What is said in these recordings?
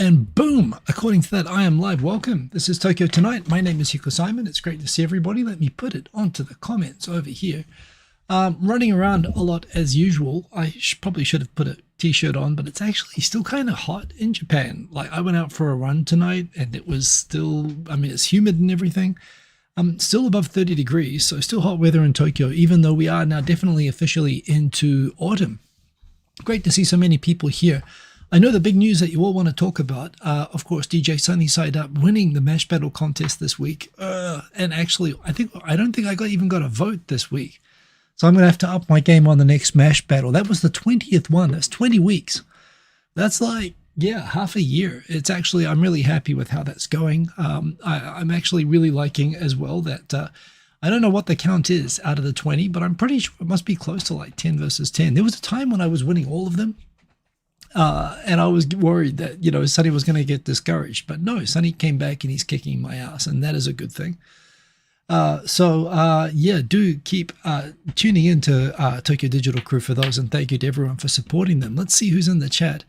And boom, according to that, I am live. Welcome. This is Tokyo Tonight. My name is Hiko Simon. It's great to see everybody. Let me put it onto the comments over here. Running around a lot as usual. I probably should have put a t-shirt on, but it's actually still kind of hot in Japan. Like, I went out for a run tonight and it was still, I mean, it's humid and everything. Still above 30 degrees, so still hot weather in Tokyo, even though we are now definitely officially into autumn. Great to see so many people here. I know the big news that you all want to talk about, of course, DJ Sunny Side Up winning the Mash Battle contest this week. And actually, I don't think I even got a vote this week. So I'm going to have to up my game on the next Mash Battle. That was the 20th one. That's 20 weeks. That's like, yeah, half a year. It's actually, I'm really happy with how that's going. I'm actually really liking as well that, I don't know what the count is out of the 20, but I'm pretty sure it must be close to like 10 versus 10. There was a time when I was winning all of them. And I was worried that, Sunny was going to get discouraged. But no, Sunny came back and he's kicking my ass. And that is a good thing. Yeah, do keep tuning into Tokyo Digital Crew for those. And thank you to everyone for supporting them. Let's see who's in the chat.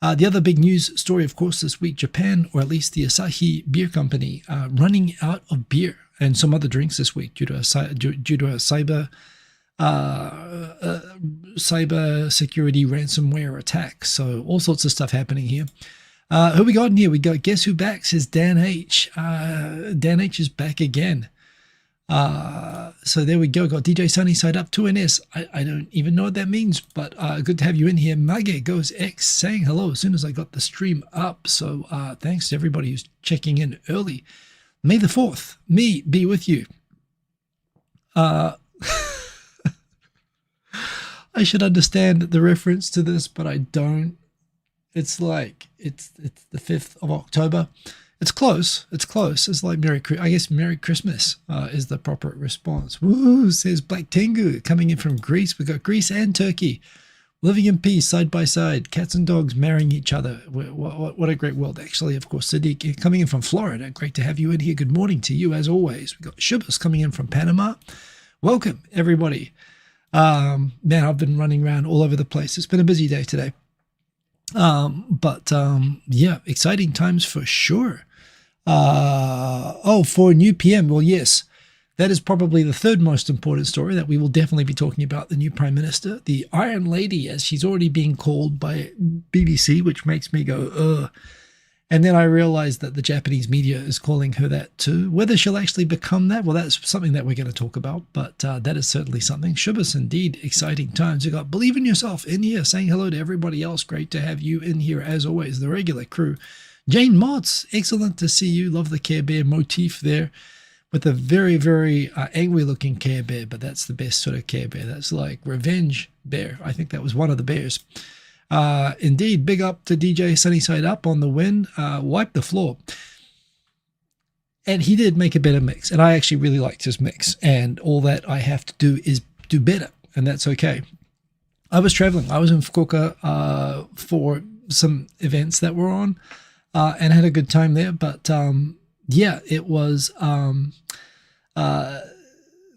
The other big news story, of course, this week, Japan, or at least the Asahi Beer Company, running out of beer and some other drinks this week due to a cyber security ransomware attack. So all sorts of stuff happening here. Who we got in here? We got Guess Who Backs is Dan H. Dan H is back again. So there we go. Got DJ Sunny Side Up 2NS. I don't even know what that means, but good to have you in here. Mage Goes X saying hello as soon as I got the stream up. So thanks to everybody who's checking in early. May the 4th, me be with you. I should understand the reference to this, but I don't. It's like, it's the 5th of October. It's close. It's close. It's like Merry Christmas is the proper response. Woo, says Black Tengu coming in from Greece. We've got Greece and Turkey living in peace side by side. Cats and dogs marrying each other. What a great world. Actually, of course, Sadiq coming in from Florida. Great to have you in here. Good morning to you as always. We've got Shubas coming in from Panama. Welcome, everybody. Man, I've been running around all over the place. It's been a busy day today. Yeah, exciting times for sure. For a new PM. Well, yes, that is probably the third most important story that we will definitely be talking about. The new Prime Minister, the Iron Lady, as she's already being called by BBC, which makes me go, ugh. And then I realized that the Japanese media is calling her that too. Whether she'll actually become that, well, that's something that we're going to talk about. But that is certainly something. Shubas, indeed, exciting times. We got Believe in Yourself in here, saying hello to everybody else. Great to have you in here as always. The regular crew. Jane Motts, excellent to see you. Love the Care Bear motif there with a very, very angry-looking Care Bear. But that's the best sort of Care Bear. That's like Revenge Bear. I think that was one of the bears. Indeed, big up to DJ Sunny Side Up on the win. Wipe the floor. And he did make a better mix. And I actually really liked his mix. And all that I have to do is do better. And that's okay. I was traveling. I was in Fukuoka for some events that were on and had a good time there. But yeah, it was the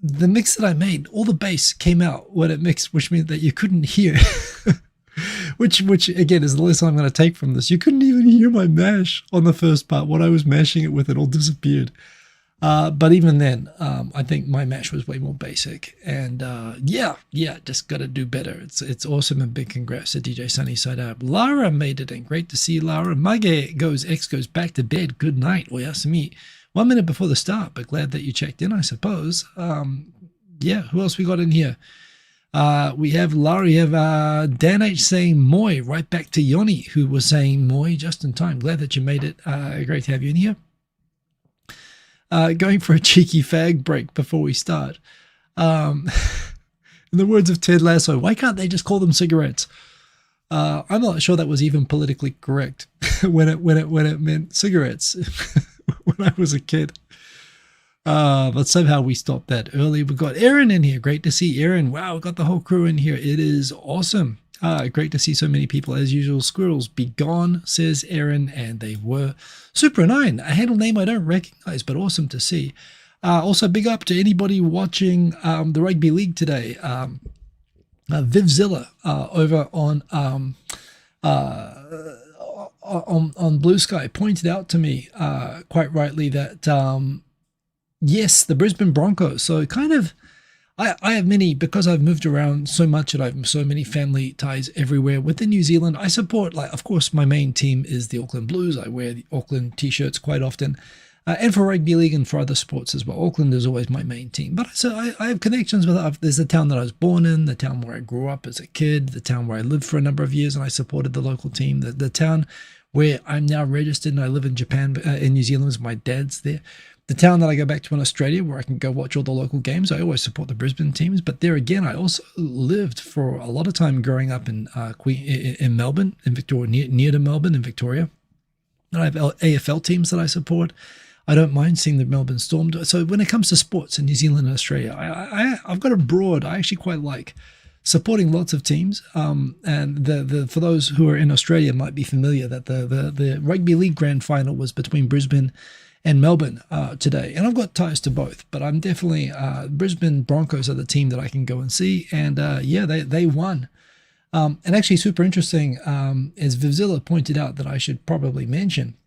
mix that I made. All the bass came out when it mixed, which meant that you couldn't hear. Which again is the lesson I'm going to take from this. You couldn't even hear my mash on the first part. What I was mashing it with, it all disappeared. But even then, I think my mash was way more basic. And yeah, just got to do better. It's awesome, and big congrats to DJ Sunny Side Up. Lara made it in. Great to see you, Lara. Mage goes back to bed. Good night. Oyasumi. 1 minute before the start, but glad that you checked in, I suppose. Yeah, who else we got in here? We have Laurie, we have Dan H saying Moi, right back to Yoni, who was saying Moi just in time. Glad that you made it. Great to have you in here. Going for a cheeky fag break before we start. In the words of Ted Lasso, why can't they just call them cigarettes? I'm not sure that was even politically correct when it meant cigarettes when I was a kid. But somehow we stopped that early. We've got Aaron in here. Great to see Aaron. Wow, we've got the whole crew in here. It is awesome. Great to see so many people as usual. Squirrels be gone, says Aaron, and they were. Super9, a handle name I don't recognize, but awesome to see. Also, big up to anybody watching the rugby league today. Vivzilla over on on Blue Sky pointed out to me quite rightly that yes, the Brisbane Broncos. So kind of, I have many, because I've moved around so much and I have so many family ties everywhere within New Zealand. I support, like, of course, my main team is the Auckland Blues. I wear the Auckland t-shirts quite often. And for rugby league and for other sports as well. Auckland is always my main team. But so I have connections with, there's the town that I was born in, the town where I grew up as a kid, the town where I lived for a number of years and I supported the local team, the town where I'm now registered and I live in Japan, in New Zealand, my dad's there. The town that I go back to in Australia, where I can go watch all the local games. I always support the Brisbane teams. But there again, I also lived for a lot of time growing up in Melbourne, in Victoria, near to Melbourne in Victoria. And I have AFL teams that I support. I don't mind seeing the Melbourne Storm. So when it comes to sports in New Zealand and Australia, I've got a broad, I actually quite like supporting lots of teams. And for those who are in Australia might be familiar that the rugby league grand final was between Brisbane and Melbourne today. And I've got ties to both, but I'm definitely, Brisbane Broncos are the team that I can go and see. And yeah, they won. And actually super interesting, as Vivzilla pointed out that I should probably mention,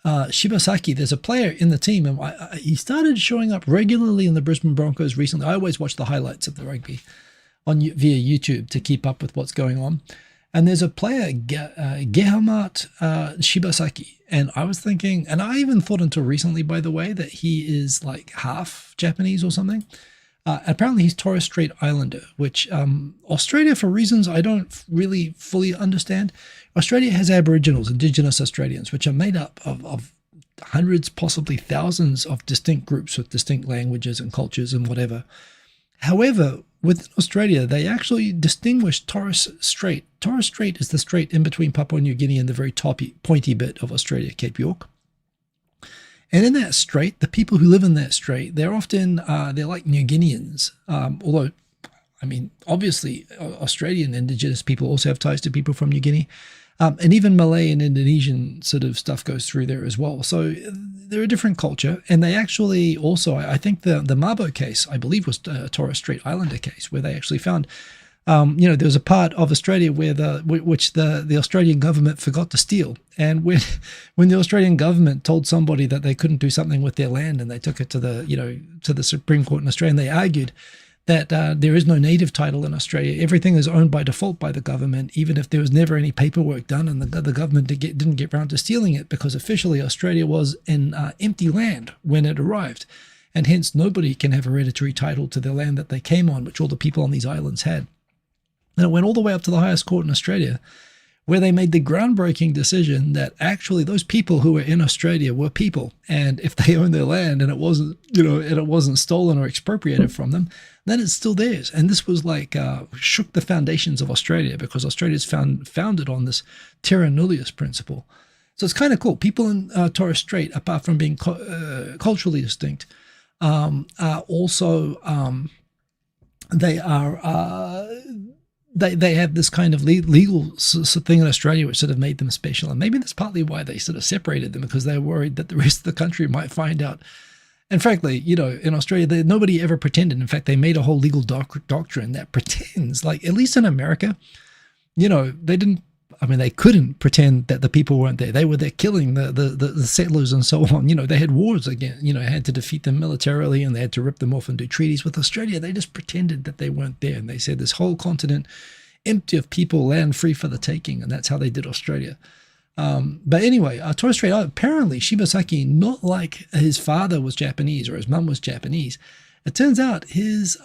Shibasaki, there's a player in the team, and he started showing up regularly in the Brisbane Broncos recently. I always watch the highlights of the rugby via YouTube to keep up with what's going on. And there's a player, Gehamat Shibasaki. And I was thinking, and I even thought until recently, by the way, that he is like half Japanese or something. Apparently he's Torres Strait Islander, which Australia, for reasons I don't really fully understand, Australia has Aboriginals, Indigenous Australians, which are made up of hundreds, possibly thousands of distinct groups with distinct languages and cultures and whatever. However, within Australia, they actually distinguish Torres Strait. Torres Strait is the strait in between Papua New Guinea and the very pointy bit of Australia, Cape York. And in that strait, the people who live in that strait, they're often, they're like New Guineans. Although, I mean, obviously, Australian Indigenous people also have ties to people from New Guinea. And even Malay and Indonesian sort of stuff goes through there as well. So they're a different culture. And they actually also, I think the Mabo case, I believe, was a Torres Strait Islander case, where they actually found, there was a part of Australia which the Australian government forgot to steal. And when the Australian government told somebody that they couldn't do something with their land, and they took it to the Supreme Court in Australia, and they argued that there is no native title in Australia. Everything is owned by default by the government, even if there was never any paperwork done, and the government didn't get around to stealing it, because officially Australia was an empty land when it arrived. And hence nobody can have hereditary title to the land that they came on, which all the people on these islands had. And it went all the way up to the highest court in Australia, where they made the groundbreaking decision that actually those people who were in Australia were people. And if they owned their land and it wasn't stolen or expropriated from them, then it's still theirs. And this was like, shook the foundations of Australia, because Australia is founded on this terra nullius principle. So it's kind of cool. People in Torres Strait, apart from being culturally distinct, are also, they are, they have this kind of legal thing in Australia which sort of made them special. And maybe that's partly why they sort of separated them, because they were worried that the rest of the country might find out. And frankly, in Australia, nobody ever pretended. In fact, they made a whole legal doctrine that pretends, like, at least in America, they didn't, they couldn't pretend that the people weren't there. They were there killing the settlers and so on. They had wars again, had to defeat them militarily, and they had to rip them off and do treaties. With Australia, they just pretended that they weren't there. And they said this whole continent empty of people, land free for the taking. And that's how they did Australia. But anyway, Torres Strait, apparently Shibasaki, not like his father was Japanese or his mum was Japanese. It turns out his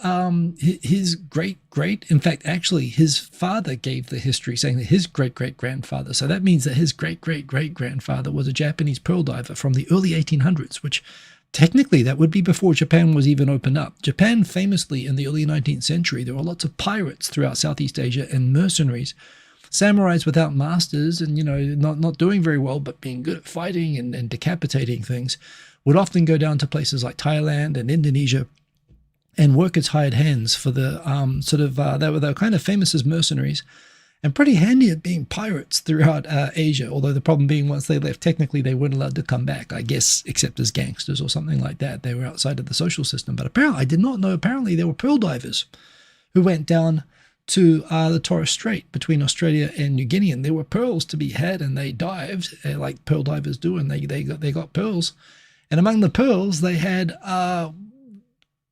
great, in fact, actually his father gave the history, saying that his great-great-grandfather, so that means that his great-great-great-grandfather was a Japanese pearl diver from the early 1800s, which technically that would be before Japan was even opened up. Japan famously, in the early 19th century, there were lots of pirates throughout Southeast Asia and mercenaries, samurais without masters and, not doing very well, but being good at fighting and decapitating things, would often go down to places like Thailand and Indonesia and work as hired hands for the they were kind of famous as mercenaries and pretty handy at being pirates throughout Asia. Although the problem being, once they left, technically they weren't allowed to come back, I guess, except as gangsters or something like that. They were outside of the social system. But apparently, I did not know, apparently there were pearl divers who went down to the Torres Strait between Australia and New Guinea, and there were pearls to be had, and they dived like pearl divers do, and they got pearls. And among the pearls, they had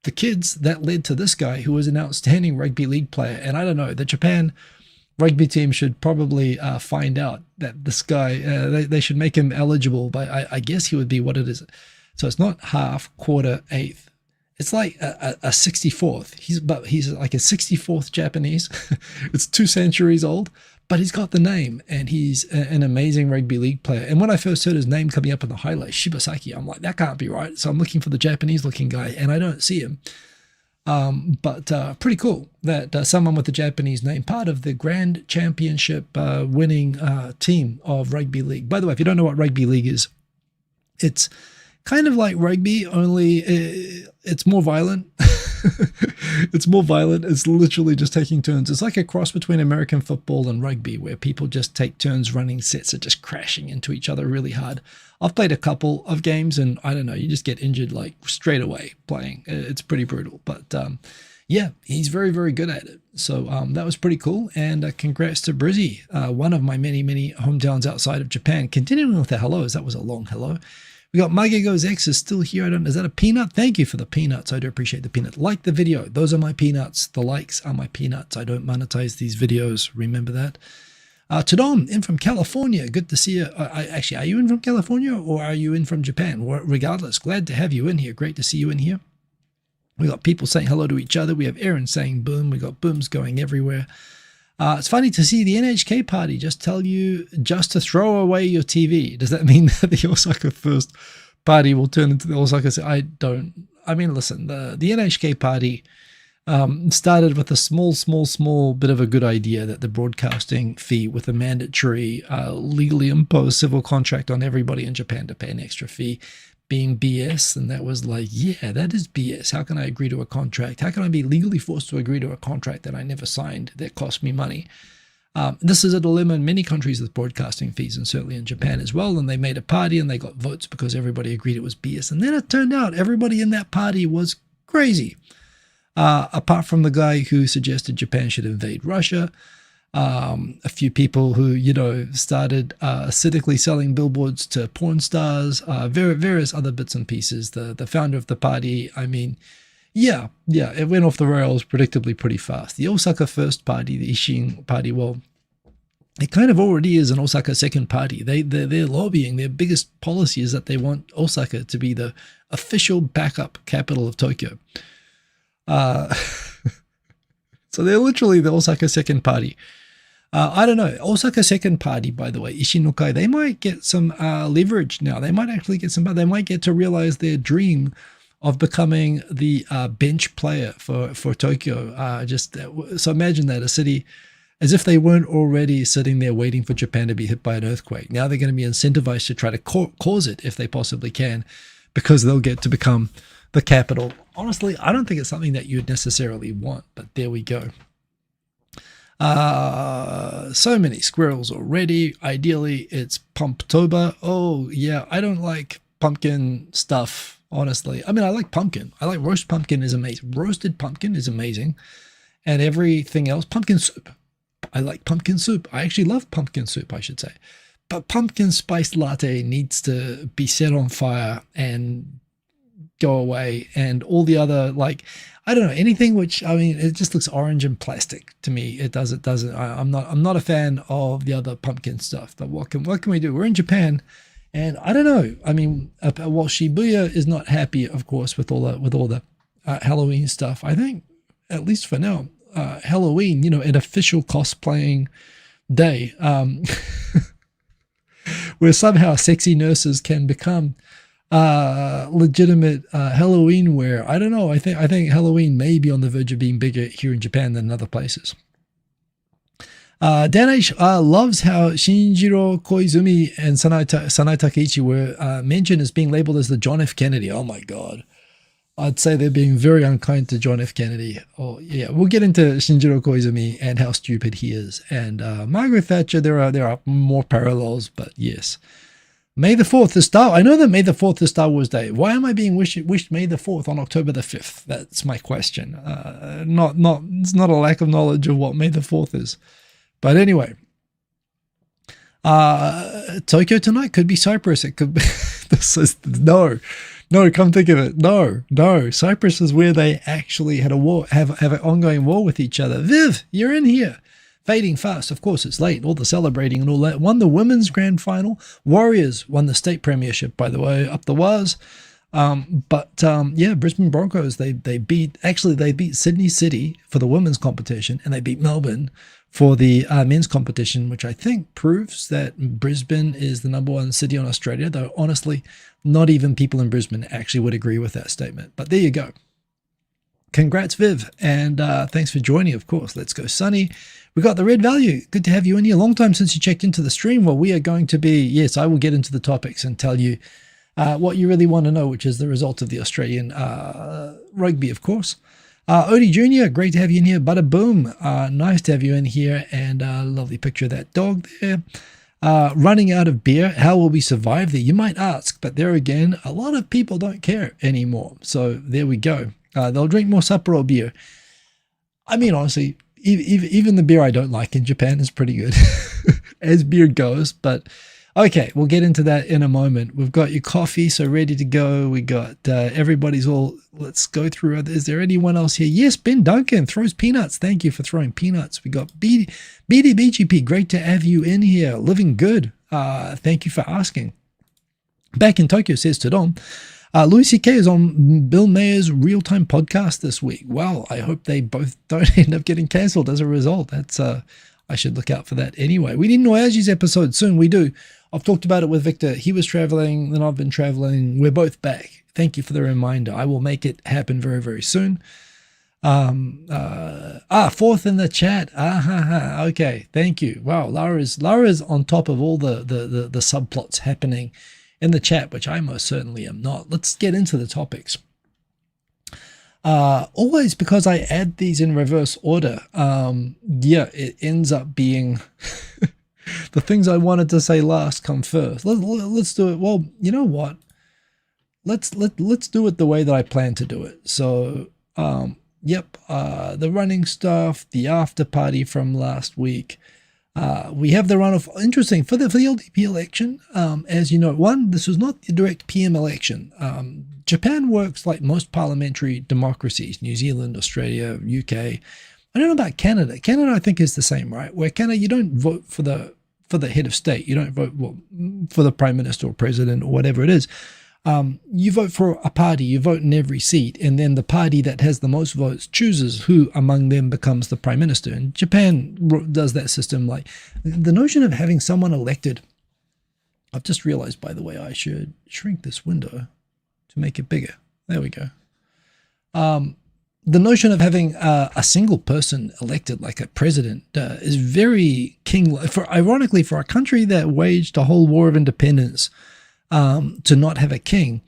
the kids that led to this guy, who was an outstanding rugby league player. And I don't know, the Japan rugby team should probably find out that this guy, they should make him eligible, but I guess he would be what it is. So it's not half, quarter, eighth. It's like a 64th. He's like a 64th Japanese. It's 2 centuries old, but he's got the name, and he's an amazing rugby league player. And when I first heard his name coming up in the highlights, Shibasaki, I'm like, that can't be right. So I'm looking for the Japanese-looking guy, and I don't see him. But pretty cool that someone with a Japanese name, part of the Grand Championship winning team of rugby league. By the way, if you don't know what rugby league is, it's kind of like rugby, only it's more violent. It's more violent. It's literally just taking turns. It's like a cross between American football and rugby, where people just take turns running sets and just crashing into each other really hard. I've played a couple of games, and I don't know, you just get injured like straight away playing. It's pretty brutal. But yeah, he's very, very good at it. So that was pretty cool. And congrats to Brizzy, one of my many, many hometowns outside of Japan. Continuing with the hellos, that was a long hello. We got Goes X is still here. Is that a peanut? Thank you for the peanuts. I do appreciate the peanut. Like the video. Those are my peanuts. The likes are my peanuts. I don't monetize these videos. Remember that. Tadom, in from California. Good to see you. Actually, are you in from California, or are you in from Japan? Regardless, glad to have you in here. Great to see you in here. We got people saying hello to each other. We have Aaron saying boom. We got booms going everywhere. It's funny to see the NHK party just tell you just to throw away your TV. Does that mean that the Osaka First party will turn into the Osaka? I mean, listen, the NHK party started with a small bit of a good idea, that the broadcasting fee with a mandatory legally imposed civil contract on everybody in Japan to pay an extra fee being BS. And that was like, yeah, that is BS. How can I agree to a contract? How can I be legally forced to agree to a contract that I never signed that cost me money? This is a dilemma in many countries with broadcasting fees, and certainly in Japan as well. And they made a party and they got votes because everybody agreed it was BS. And then it turned out everybody in that party was crazy. Apart from the guy who suggested Japan should invade Russia, a few people who, started acidically selling billboards to porn stars, various other bits and pieces. The founder of the party, I mean, yeah, it went off the rails predictably pretty fast. The Osaka First Party, the Ishin Party, well, it kind of already is an Osaka Second Party. They're lobbying. Their biggest policy is that they want Osaka to be the official backup capital of Tokyo. So they're literally the Osaka Second Party. I don't know. Osaka Second Party, by the way, Ishinokai, they might get some leverage now. They might actually get some, they might get to realize their dream of becoming the bench player for Tokyo. So imagine that, a city, as if they weren't already sitting there waiting for Japan to be hit by an earthquake. Now they're going to be incentivized to try to cause it if they possibly can, because they'll get to become the capital. Honestly, I don't think it's something that you'd necessarily want, but there we go. So many squirrels already. Ideally, it's Pumptober. Oh, yeah, I don't like pumpkin stuff, honestly. I mean, I like pumpkin. I like roast pumpkin is amazing. Roasted pumpkin is amazing. And everything else, pumpkin soup. I like pumpkin soup. I actually love pumpkin soup, I should say. But pumpkin spice latte needs to be set on fire and go away, and all the other, like, I don't know, anything which, I mean, it just looks orange and plastic to me. It doesn't. I'm not a fan of the other pumpkin stuff. But what can we do? We're in Japan, and I don't know. I mean, while Shibuya is not happy, of course, with all the Halloween stuff, I think, at least for now, Halloween, an official cosplaying day, where somehow sexy nurses can become legitimate Halloween wear. I don't know. I think Halloween may be on the verge of being bigger here in Japan than in other places. Danish loves how Shinjiro Koizumi and Sanae Takeichi were mentioned as being labeled as the John F. Kennedy. Oh my God. I'd say they're being very unkind to John F. Kennedy. Oh yeah, we'll get into Shinjiro Koizumi and how stupid he is. And Margaret Thatcher, there are more parallels, but yes. May the 4th is Star. I know that May the 4th is Star Wars Day. Why am I being wished May the 4th on October the 5th? That's my question. It's not a lack of knowledge of what May the 4th is. But anyway, Tokyo tonight could be Cyprus. It could be. No, come think of it. No. Cyprus is where they actually had a war, have an ongoing war with each other. Viv, you're in here. Fading fast. Of course, it's late. All the celebrating and all that. Won the women's grand final. Warriors won the state premiership, by the way, up the Waz. Brisbane Broncos, they beat Sydney City for the women's competition, and they beat Melbourne for the men's competition, which I think proves that Brisbane is the number one city in Australia, though honestly, not even people in Brisbane actually would agree with that statement. But there you go. Congrats, Viv, and thanks for joining, of course. Let's go, Sunny. We got the red value. Good to have you in here. Long time since you checked into the stream. Well, we are going to be, yes, I will get into the topics and tell you what you really want to know, which is the result of the Australian rugby, of course. Odie Jr., great to have you in here. Bada boom, nice to have you in here, and lovely picture of that dog there. Running out of beer, how will we survive there? You might ask, but there again, a lot of people don't care anymore. So there we go. They'll drink more Sapporo beer. I mean, honestly, even the beer I don't like in Japan is pretty good as beer goes. But okay, we'll get into that in a moment. We've got your coffee, so ready to go. We got everybody's all. Let's go through. Is there anyone else here? Yes, Ben Duncan throws peanuts. Thank you for throwing peanuts. We got BDBGP. Great to have you in here. Living good. Thank you for asking. Back in Tokyo, says Tadon. Louis C.K. is on Bill Mayer's real-time podcast this week. Well, I hope they both don't end up getting cancelled as a result. That's I should look out for that anyway. We need Noyaji's episode soon. We do. I've talked about it with Victor. He was traveling, then I've been traveling. We're both back. Thank you for the reminder. I will make it happen very, very soon. Fourth in the chat. Okay, thank you. Wow, Lara's on top of all the subplots happening in the chat, which I most certainly am not. Let's get into the topics. Always because I add these in reverse order. It ends up being the things I wanted to say last come first. Let's do it. Well, you know what? Let's do it the way that I plan to do it. So, the running stuff, the after party from last week. We have the runoff. Interesting for the LDP election. As you know, this was not the direct PM election. Japan works like most parliamentary democracies: New Zealand, Australia, UK. I don't know about Canada. Canada, I think, is the same, right? Where Canada, you don't vote for the head of state. You don't vote for the prime minister or president or whatever it is. You vote for a party, you vote in every seat, and then the party that has the most votes chooses who among them becomes the prime minister. And Japan does that system. Like the notion of having someone elected, I've just realized, by the way, I should shrink this window to make it bigger. There we go. The notion of having a single person elected like a president is very king-like. Ironically, for a country that waged a whole war of independence to not have a king,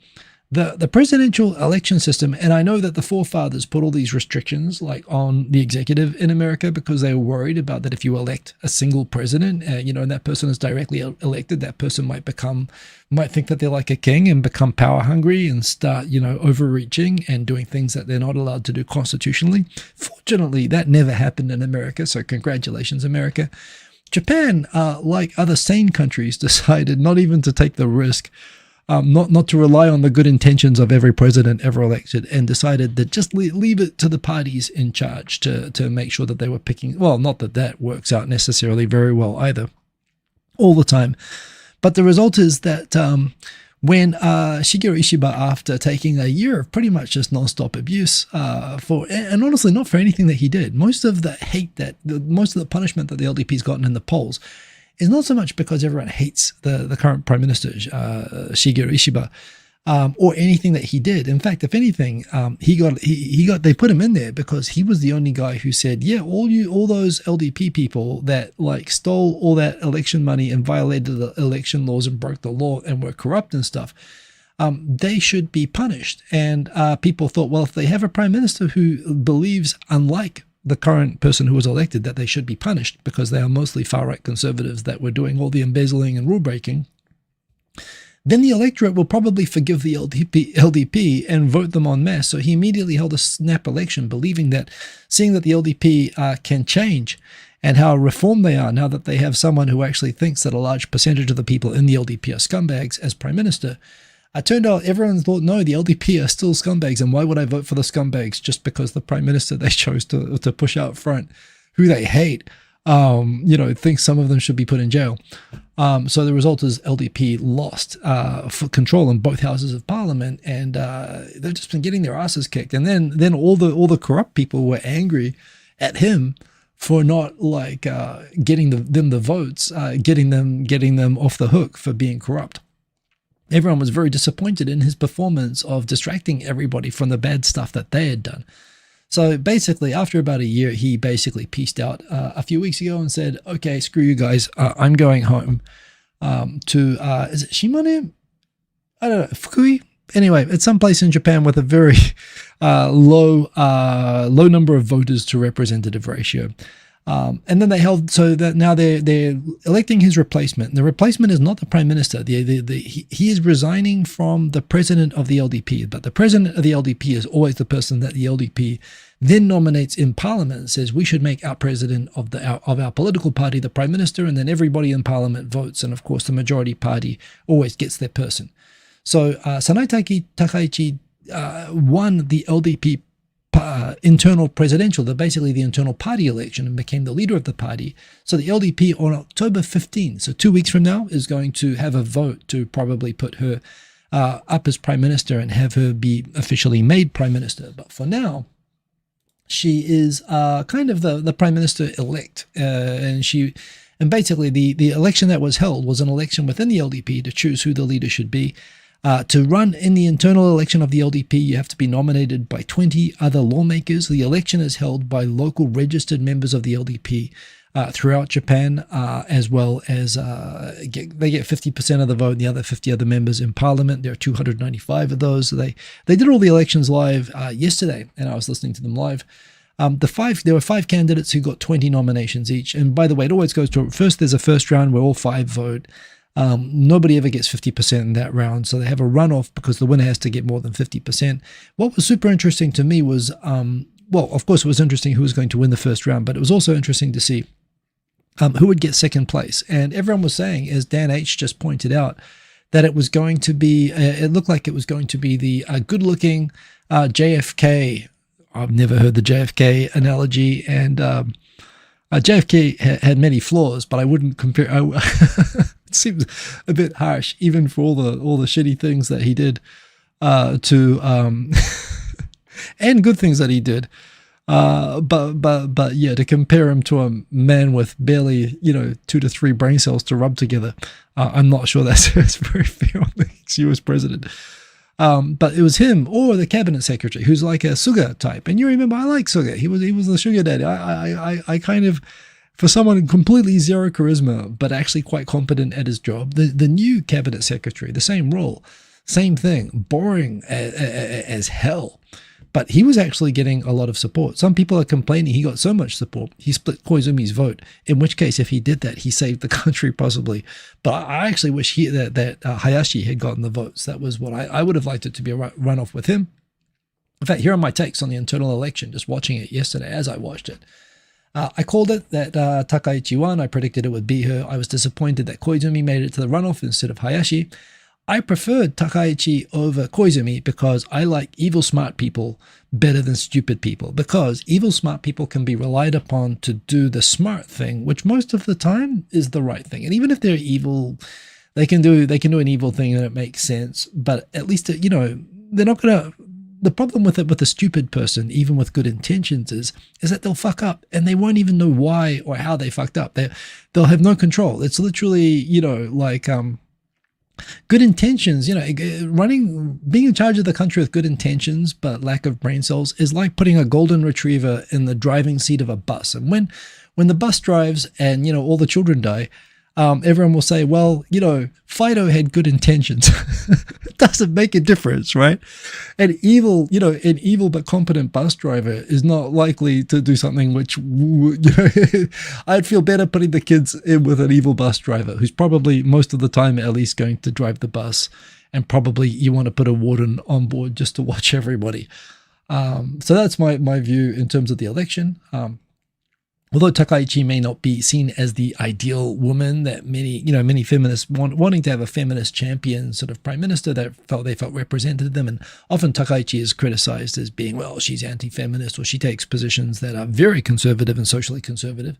the presidential election system, and I know that the forefathers put all these restrictions like on the executive in America because they were worried about that if you elect a single president, and that person is directly elected, that person might think that they're like a king and become power hungry and start, overreaching and doing things that they're not allowed to do constitutionally. Fortunately, that never happened in America, so congratulations, America. Japan, like other sane countries, decided not even to take the risk, not to rely on the good intentions of every president ever elected, and decided to just leave it to the parties in charge to make sure that they were picking. Well, not that works out necessarily very well either, all the time. But the result is that when Shigeru Ishiba, after taking a year of pretty much just nonstop abuse and honestly not for anything that he did, most of the punishment that the LDP's gotten in the polls is not so much because everyone hates the current Prime Minister, Shigeru Ishiba, or anything that he did. In fact, if anything, they put him in there because he was the only guy who said, yeah, all those LDP people that stole all that election money and violated the election laws and broke the law and were corrupt and stuff, they should be punished. And people thought, well, if they have a prime minister who believes, unlike the current person who was elected, that they should be punished because they are mostly far-right conservatives that were doing all the embezzling and rule breaking, then the electorate will probably forgive the LDP and vote them en masse. So he immediately held a snap election, believing that, seeing that the LDP can change and how reformed they are now that they have someone who actually thinks that a large percentage of the people in the LDP are scumbags as prime minister. It turned out everyone thought, no, the LDP are still scumbags, and why would I vote for the scumbags just because the prime minister they chose to push out front, who they hate, thinks some of them should be put in jail. So the result is LDP lost for control in both houses of parliament, and they've just been getting their asses kicked. And then all the corrupt people were angry at him for not getting them the votes, getting them off the hook for being corrupt. Everyone was very disappointed in his performance of distracting everybody from the bad stuff that they had done. So basically, after about a year, he basically peaced out a few weeks ago and said, okay, screw you guys. I'm going home to, is it Shimane? I don't know, Fukui? Anyway, it's someplace in Japan with a very low number of voters to representative ratio. And then they held, so that now they're electing his replacement. The replacement is not the prime minister. He is resigning from the president of the LDP, but the president of the LDP is always the person that the LDP then nominates in parliament and says we should make our president of our political party the prime minister, and then everybody in parliament votes, and of course the majority party always gets their person. So Sanaitake Takaichi won the LDP internal presidential, basically the internal party election, and became the leader of the party. So the LDP on October 15, so 2 weeks from now, is going to have a vote to probably put her up as prime minister and have her be officially made prime minister. But for now, she is kind of the prime minister elect, and basically the election that was held was an election within the LDP to choose who the leader should be. To run in the internal election of the LDP, you have to be nominated by 20 other lawmakers. The election is held by local registered members of the LDP throughout Japan, as well as they get 50% of the vote, and the other 50 other members in parliament. There are 295 of those. They did all the elections live yesterday, and I was listening to them live. There were 5 candidates who got 20 nominations each. And by the way, it always goes to first. There's a first round where all 5 vote. Nobody ever gets 50% in that round, so they have a runoff because the winner has to get more than 50%. What was super interesting to me was, well, of course it was interesting who was going to win the first round, but it was also interesting to see who would get second place. And everyone was saying, as Dan H. just pointed out, that it was going to be, it looked like it was going to be the good-looking JFK. I've never heard the JFK analogy, and JFK had many flaws, but I wouldn't compare. It seems a bit harsh, even for all the shitty things that he did, and good things that he did. But yeah, to compare him to a man with barely 2 to 3 brain cells to rub together, I'm not sure that's very fair on the ex-US president. But it was him or the cabinet secretary, who's like a Suga type. And you remember, I like Suga. He was the sugar daddy. I kind of, for someone completely zero charisma, but actually quite competent at his job, the new cabinet secretary, the same role, same thing, boring as hell. But he was actually getting a lot of support. Some people are complaining he got so much support, he split Koizumi's vote, in which case, if he did that, he saved the country possibly. But I actually wish that Hayashi had gotten the votes. That was what I would have liked it to be a runoff with him. In fact, here are my takes on the internal election, just watching it yesterday as I watched it. I called it that Takaichi won. I predicted it would be her. I was disappointed that Koizumi made it to the runoff instead of Hayashi. I preferred Takaichi over Koizumi because I like evil smart people better than stupid people, because evil smart people can be relied upon to do the smart thing, which most of the time is the right thing. And even if they're evil, they can do an evil thing and it makes sense, but at least they're not gonna. The problem with a stupid person, even with good intentions, is that they'll fuck up and they won't even know why or how they fucked up. They'll have no control. It's literally good intentions, being in charge of the country with good intentions but lack of brain cells is like putting a golden retriever in the driving seat of a bus. And when the bus drives and all the children die, everyone will say, well, Fido had good intentions. It doesn't make a difference, right? An evil but competent bus driver is not likely to do something which, I'd feel better putting the kids in with an evil bus driver who's probably most of the time at least going to drive the bus, and probably you want to put a warden on board just to watch everybody. So that's my view in terms of the election. Although Takaichi may not be seen as the ideal woman that many feminists wanting to have a feminist champion sort of prime minister that they felt represented them, and often Takaichi is criticized as being, well, she's anti-feminist, or she takes positions that are very conservative and socially conservative.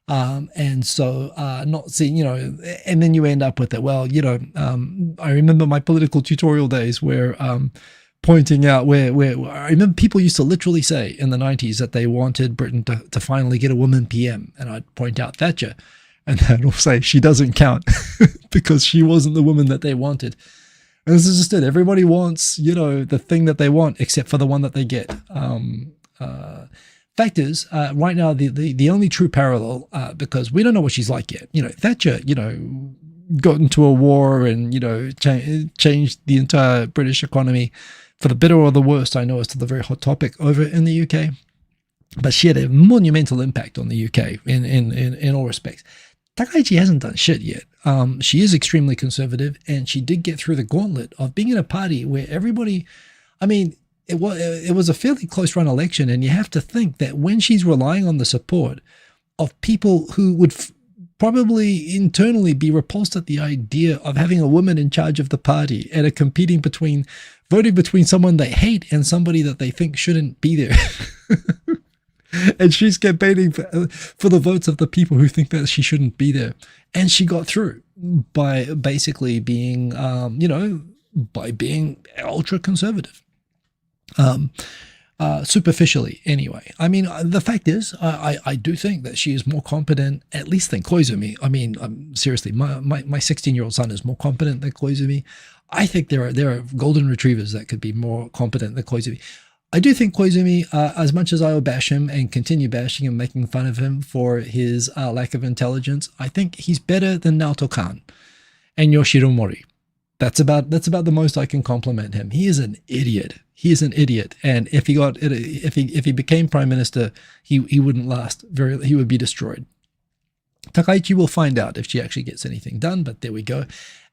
And so not seeing, and then you end up with it. Well, I remember my political tutorial days where pointing out where I remember people used to literally say in the 90s that they wanted Britain to finally get a woman PM, and I'd point out Thatcher, and they'd say she doesn't count because she wasn't the woman that they wanted. And this is just it. Everybody wants, the thing that they want except for the one that they get. Fact is, right now, the only true parallel, because we don't know what she's like yet. Thatcher, got into a war and, changed the entire British economy for the better or the worst, I know, as to the very hot topic over in the UK. But she had a monumental impact on the UK in all respects. Takaichi hasn't done shit yet. She is extremely conservative, and she did get through the gauntlet of being in a party where everybody, it was a fairly close run election, and you have to think that when she's relying on the support of people who would probably internally be repulsed at the idea of having a woman in charge of the party and voting between someone they hate and somebody that they think shouldn't be there. And she's campaigning for the votes of the people who think that she shouldn't be there. And she got through by basically being, by being ultra conservative. Superficially anyway. The fact is, I do think that she is more competent, at least than Koizumi. Seriously, my 16-year-old son is more competent than Koizumi. I think there are golden retrievers that could be more competent than Koizumi. I do think Koizumi, as much as I will bash him and continue bashing him, making fun of him for his lack of intelligence, I think he's better than Naoto Kan and Yoshiro Mori. That's about the most I can compliment him. He is an idiot. He is an idiot, and if he became prime minister, he wouldn't last he would be destroyed. Takaichi will find out if she actually gets anything done, but there we go.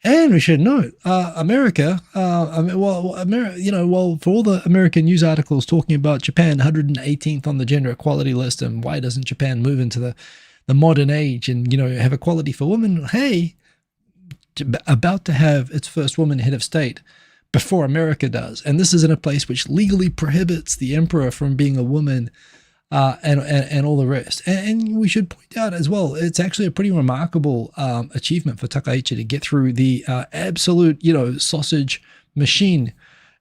And we should note, America, for all the American news articles talking about Japan 118th on the gender equality list, and why doesn't Japan move into the modern age and, have equality for women? Hey, about to have its first woman head of state before America does. And this is in a place which legally prohibits the emperor from being a woman, and all the rest. And we should point out as well, it's actually a pretty remarkable achievement for Takaichi to get through the absolute, sausage machine.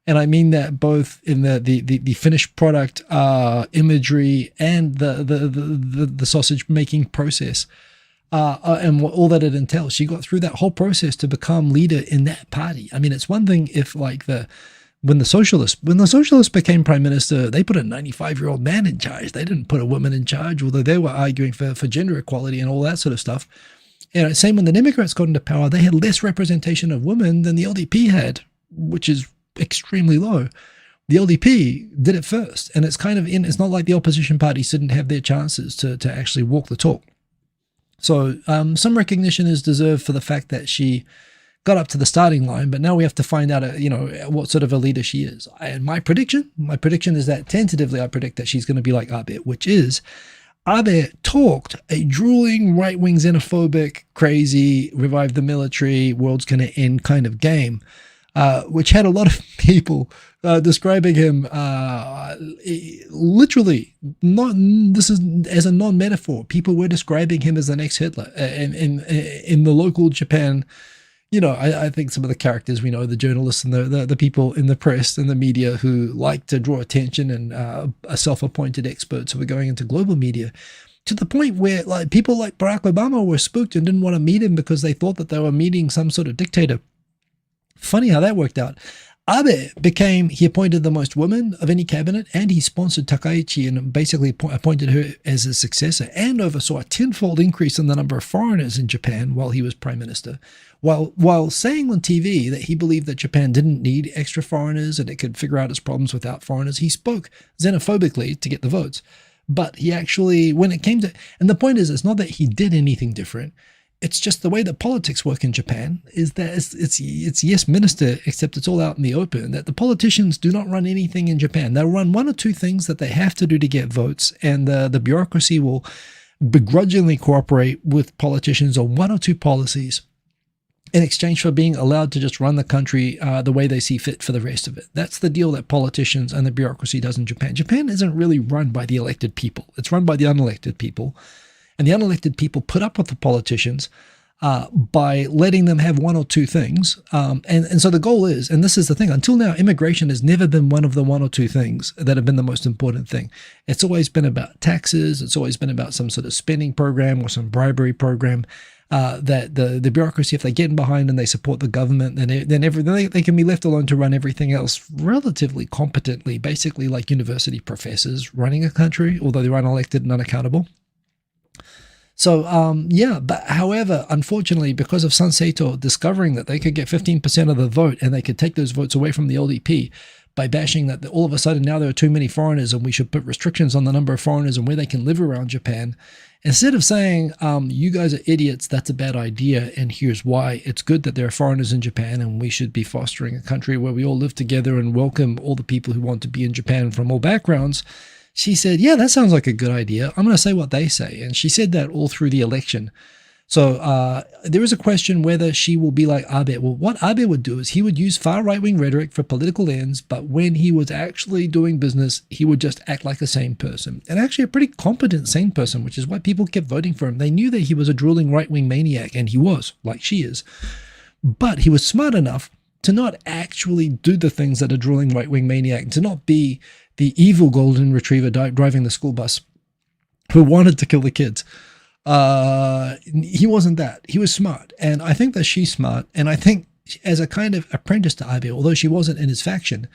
And I mean that both in the finished product imagery and the sausage making process. And all that it entails. She got through that whole process to become leader in that party. It's one thing if when the socialists became prime minister, they put a 95-year-old man in charge. They didn't put a woman in charge, although they were arguing for gender equality and all that sort of stuff. Same when the Democrats got into power, they had less representation of women than the LDP had, which is extremely low. The LDP did it first, and it's it's not like the opposition parties didn't have their chances to actually walk the talk. So some recognition is deserved for the fact that she got up to the starting line, but now we have to find out, what sort of a leader she is. And my prediction is that tentatively I predict that she's going to be like Abe, which is Abe talked a drooling, right-wing, xenophobic, crazy, revive the military, world's going to end kind of game, which had a lot of people describing him literally, this is as a non-metaphor. People were describing him as the next Hitler. In the local Japan, I think some of the characters we know, the journalists and the people in the press and the media who like to draw attention, and self-appointed experts who are going into global media, to the point where people like Barack Obama were spooked and didn't want to meet him because they thought that they were meeting some sort of dictator. Funny how that worked out. Abe he appointed the most women of any cabinet, and he sponsored Takaichi and basically appointed her as his successor, and oversaw a tenfold increase in the number of foreigners in Japan while he was prime minister. While saying on TV that he believed that Japan didn't need extra foreigners and it could figure out its problems without foreigners, he spoke xenophobically to get the votes. But he actually, when it came to, and the point is, it's not that he did anything different. It's just the way that politics work in Japan is that it's yes minister, except it's all out in the open, that the politicians do not run anything in Japan. They'll run one or two things that they have to do to get votes, and the bureaucracy will begrudgingly cooperate with politicians on one or two policies in exchange for being allowed to just run the country the way they see fit for the rest of it. That's the deal that politicians and the bureaucracy does in Japan. Japan isn't really run by the elected people. It's run by the unelected people. And the unelected people put up with the politicians by letting them have one or two things. And so the goal is, and this is the thing, until now, immigration has never been one of the one or two things that have been the most important thing. It's always been about taxes. It's always been about some sort of spending program or some bribery program that the bureaucracy, if they get in behind and they support the government, then they can be left alone to run everything else relatively competently, basically like university professors running a country, although they're unelected and unaccountable. So, yeah, but however, unfortunately, because of Sun Seito discovering that they could get 15% of the vote and they could take those votes away from the LDP by bashing that all of a sudden now there are too many foreigners and we should put restrictions on the number of foreigners and where they can live around Japan, instead of saying, you guys are idiots, that's a bad idea, and here's why. It's good that there are foreigners in Japan and we should be fostering a country where we all live together and welcome all the people who want to be in Japan from all backgrounds. She said, yeah, that sounds like a good idea. I'm going to say what they say. And she said that all through the election. So there is a question whether she will be like Abe. Well, what Abe would do is he would use far right-wing rhetoric for political ends, but when he was actually doing business, he would just act like a sane person. And actually a pretty competent sane person, which is why people kept voting for him. They knew that he was a drooling right-wing maniac, and he was, like she is. But he was smart enough to not actually do the things that a drooling right-wing maniac, to not be the evil golden retriever driving the school bus who wanted to kill the kids. He wasn't that. He was smart. And I think that she's smart. And I think as a kind of apprentice to Abe, although she wasn't in his faction,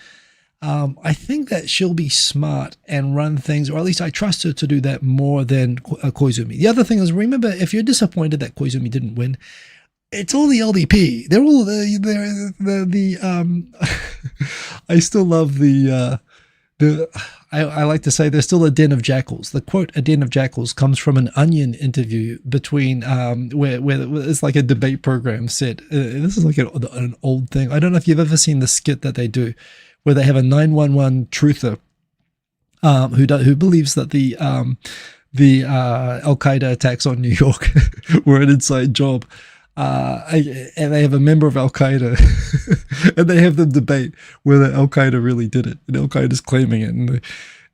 I think that she'll be smart and run things, or at least I trust her to do that more than Koizumi. The other thing is, remember, if you're disappointed that Koizumi didn't win, it's all the LDP. They're all I still love I like to say they're still a den of jackals. The quote, a den of jackals, comes from an Onion interview between, where it's like a debate program set. This is like an old thing. I don't know if you've ever seen the skit that they do, where they have a 911 truther who believes that the Al-Qaeda attacks on New York were an inside job. And they have a member of Al-Qaeda and they have them debate whether Al-Qaeda really did it, and Al-Qaeda's claiming it.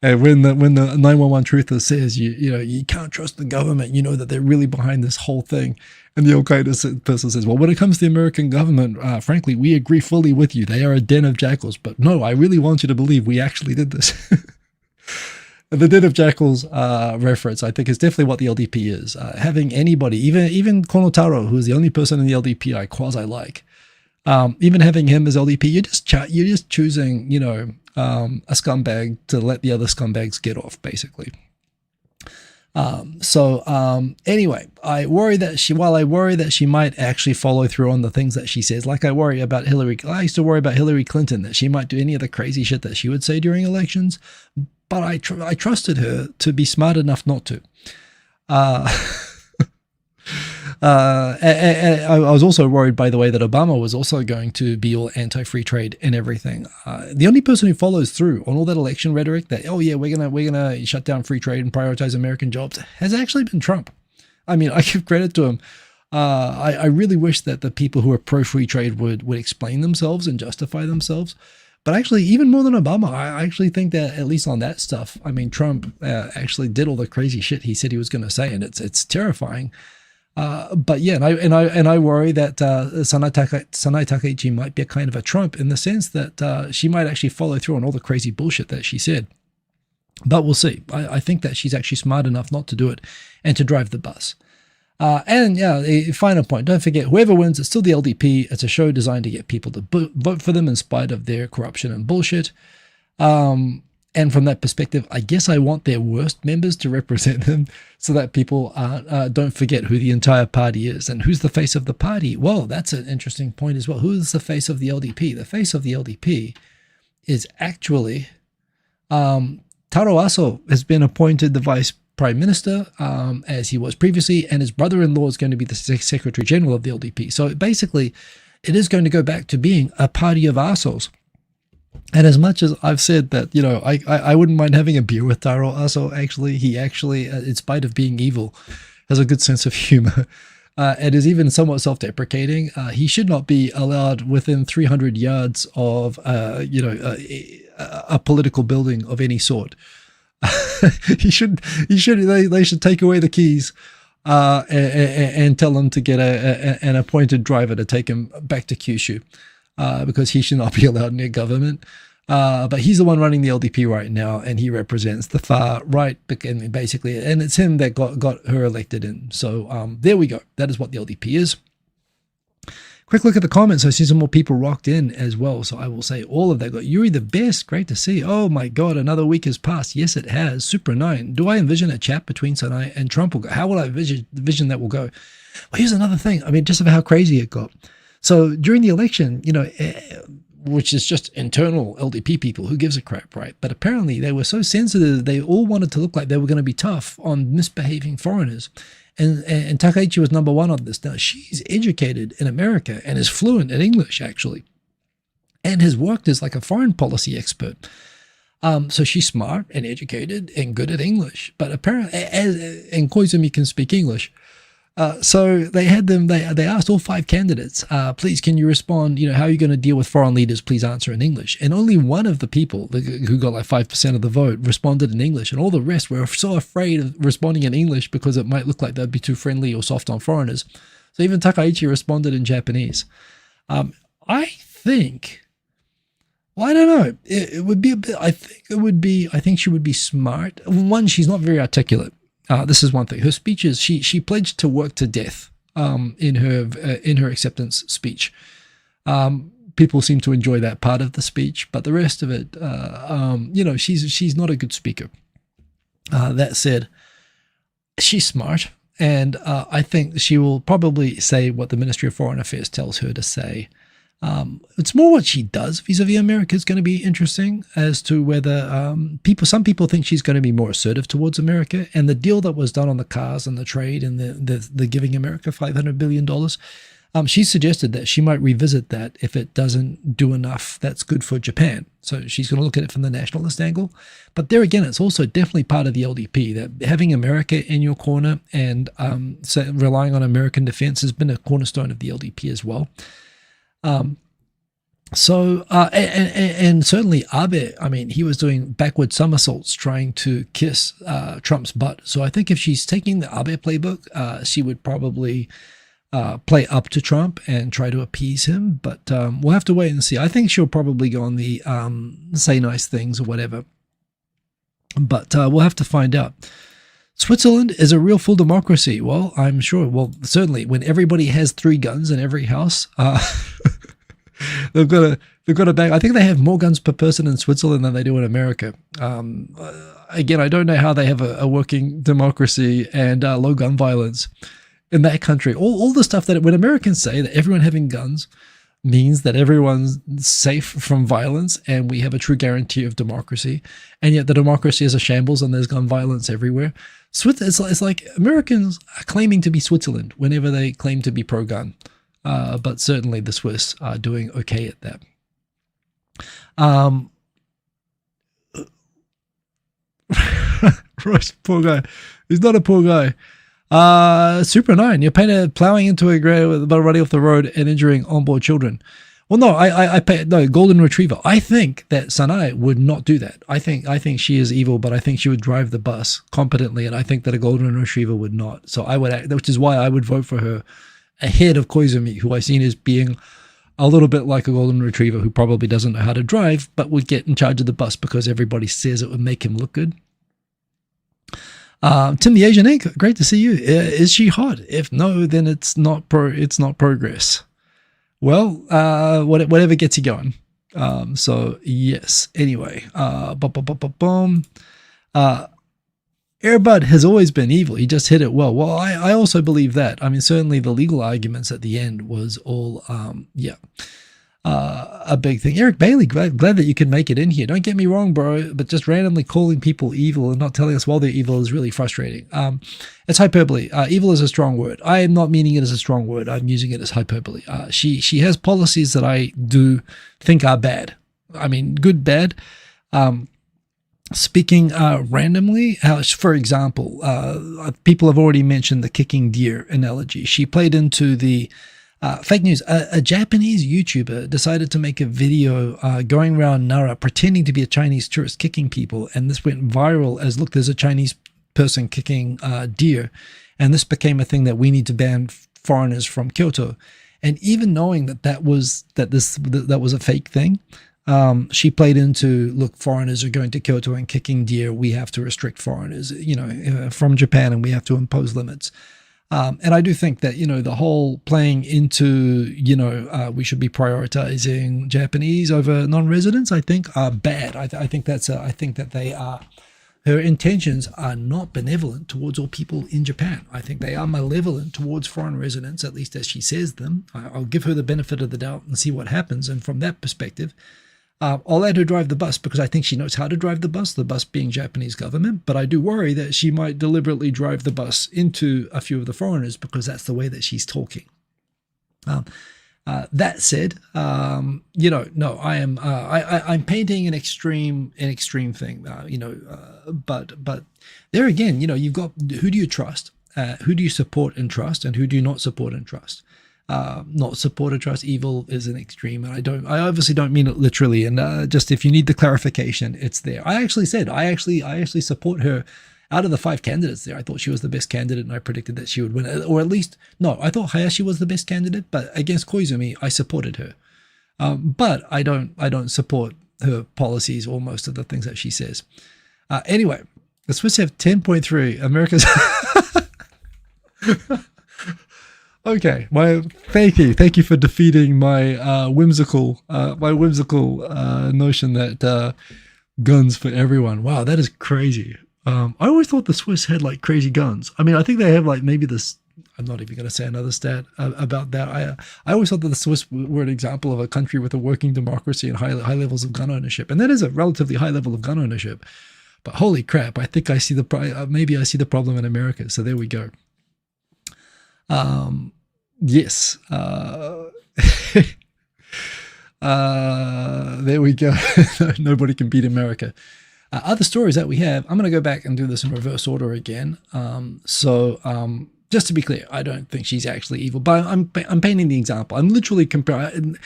And when the 911 truther says, you can't trust the government, you know that they're really behind this whole thing. And the Al-Qaeda person says, well, when it comes to the American government, frankly, we agree fully with you. They are a den of jackals. But no, I really want you to believe we actually did this. The Den of Jackals reference, I think, is definitely what the LDP is. Having anybody, even Konotaro, who is the only person in the LDP I quasi-like, even having him as LDP, you're just choosing, a scumbag to let the other scumbags get off, basically. Anyway, I worry that she might actually follow through on the things that she says. Like I used to worry about Hillary Clinton, that she might do any of the crazy shit that she would say during elections. But I trusted her to be smart enough not to. And I was also worried, by the way, that Obama was also going to be all anti-free trade and everything. The only person who follows through on all that election rhetoric that, oh yeah, we're gonna shut down free trade and prioritize American jobs, has actually been Trump. I mean, I give credit to him. I really wish that the people who are pro-free trade would explain themselves and justify themselves. But actually, even more than Obama, I actually think that, at least on that stuff, I mean, Trump actually did all the crazy shit he said he was going to say, and it's terrifying. But yeah, and I worry that Sanae Takaichi might be a kind of a Trump, in the sense that she might actually follow through on all the crazy bullshit that she said. But we'll see. I think that she's actually smart enough not to do it and to drive the bus. And yeah, a final point. Don't forget, whoever wins, it's still the LDP. It's a show designed to get people to vote for them in spite of their corruption and bullshit. And from that perspective, I guess I want their worst members to represent them so that people don't forget who the entire party is. And who's the face of the party? Well, that's an interesting point as well. Who is the face of the LDP? The face of the LDP is actually Taro Aso has been appointed the vice prime minister, as he was previously, and his brother-in-law is going to be the secretary general of the LDP. So basically, it is going to go back to being a party of assholes. And as much as I've said that, you know, I wouldn't mind having a beer with Taro Aso, actually, he actually, in spite of being evil, has a good sense of humor. And is even somewhat self-deprecating. He should not be allowed within 300 yards of, a political building of any sort. They should take away the keys and tell him to get an appointed driver to take him back to Kyushu, because he should not be allowed near government. But he's the one running the LDP right now, and he represents the far right, basically, and it's him that got her elected in. So there we go. That is what the LDP is. Quick look at the comments. I see some more people rocked in as well. So I will say all of that. Got Yuri the best. Great to see. Oh my God, another week has passed. Yes, it has. Super 9. Do I envision a chat between Sanai and Trump will go? How will I envision that will go? Well, here's another thing. I mean, just about how crazy it got. So during the election, you know, which is just internal LDP people, who gives a crap, right? But apparently they were so sensitive, they all wanted to look like they were going to be tough on misbehaving foreigners. And Takaichi was number one on this. Now, she's educated in America and is fluent in English, actually, and has worked as like a foreign policy expert. So she's smart and educated and good at English. But apparently, and Koizumi can speak English. So they had them, they asked all 5 candidates, please, can you respond, you know, how are you going to deal with foreign leaders? Please answer in English. And only one of the people who got like 5% of the vote responded in English. And all the rest were so afraid of responding in English because it might look like they'd be too friendly or soft on foreigners. So even Takaichi responded in Japanese. I think, well, I don't know. It would be a bit, I think she would be smart. One, she's not very articulate. This is one thing. Her speeches, she pledged to work to death in her acceptance speech. People seem to enjoy that part of the speech, but the rest of it, you know, she's not a good speaker. That said, she's smart, and I think she will probably say what the Ministry of Foreign Affairs tells her to say. It's more what she does vis-a-vis America is going to be interesting as to whether some people think she's going to be more assertive towards America, and the deal that was done on the cars and the trade and the giving America $500 billion, she suggested that she might revisit that if it doesn't do enough that's good for Japan. So she's going to look at it from the nationalist angle. But there again, it's also definitely part of the LDP that having America in your corner and so relying on American defense has been a cornerstone of the LDP as well. And certainly Abe, I mean, he was doing backward somersaults trying to kiss Trump's butt. So I think if she's taking the Abe playbook, she would probably play up to Trump and try to appease him. But we'll have to wait and see. I think she'll probably go on the say nice things or whatever. But we'll have to find out. Switzerland is a real full democracy. Well, I'm sure. Well, certainly when everybody has 3 guns in every house, they've got a bag. I think they have more guns per person in Switzerland than they do in America. Again, I don't know how they have a working democracy and low gun violence in that country. All the stuff that when Americans say that everyone having guns means that everyone's safe from violence and we have a true guarantee of democracy, and yet the democracy is a shambles and there's gun violence everywhere. It's like Americans are claiming to be Switzerland whenever they claim to be pro-gun, but certainly the Swiss are doing okay at that. Royce, poor guy. He's not a poor guy. Super 9, you're painted plowing into a grave but running off the road and injuring onboard children. Well, no, golden retriever. I think that Sanai would not do that. I think she is evil, but I think she would drive the bus competently, and I think that a golden retriever would not. So I would, which is why I would vote for her ahead of Koizumi, who I seen as being a little bit like a golden retriever who probably doesn't know how to drive, but would get in charge of the bus because everybody says it would make him look good. Tim the Asian Ink, great to see you. Is she hot? If no, then it's not progress. Well, whatever gets you going. So yes. Anyway, Airbud has always been evil. He just hit it well. Well, I also believe that. I mean, certainly the legal arguments at the end was all, a big thing. Eric Bailey, glad that you could make it in here. Don't get me wrong, bro, but just randomly calling people evil and not telling us why they're evil is really frustrating. It's hyperbole. Evil is a strong word. I am not meaning it as a strong word. I'm using it as hyperbole. She has policies that I do think are bad. I mean, good, bad. Speaking randomly, for example, people have already mentioned the kicking deer analogy. She played into the fake news. A Japanese YouTuber decided to make a video going around Nara pretending to be a Chinese tourist kicking people, and this went viral as, look, there's a Chinese person kicking deer, and this became a thing that we need to ban foreigners from Kyoto. And even knowing that was a fake thing, she played into, look, foreigners are going to Kyoto and kicking deer. We have to restrict foreigners, from Japan, and we have to impose limits. And I do think that, the whole playing into, we should be prioritizing Japanese over non-residents, I think are bad. I think that they are, her intentions are not benevolent towards all people in Japan. I think they are malevolent towards foreign residents, at least as she says them. I'll give her the benefit of the doubt and see what happens. And from that perspective, I'll let her drive the bus because I think she knows how to drive the bus being Japanese government. But I do worry that she might deliberately drive the bus into a few of the foreigners because that's the way that she's talking. That said, no, I'm painting an extreme thing, but there again, you've got, who do you trust? Who do you support and trust, and who do you not support and trust? Not support or trust. Evil is an extreme, and I obviously don't mean it literally. And just if you need the clarification, it's there. I actually support her. Out of the 5 candidates there, I thought she was the best candidate, and I predicted that she would win. Or at least, no, I thought Hayashi was the best candidate, but against Koizumi, I supported her. But I don't support her policies or most of the things that she says. Anyway, the Swiss have 10.3. America's. Okay, thank you for defeating my whimsical notion that guns for everyone. Wow, that is crazy. I always thought the Swiss had like crazy guns. I mean, I think they have like maybe this. I'm not even going to say another stat about that. I always thought that the Swiss were an example of a country with a working democracy and high levels of gun ownership, and that is a relatively high level of gun ownership. But holy crap, I think I see maybe I see the problem in America. So there we go. Yes. There we go. Nobody can beat America. Other stories that we have, I'm going to go back and do this in reverse order again. Just to be clear, I don't think she's actually evil, but I'm painting the example. I'm literally comparing.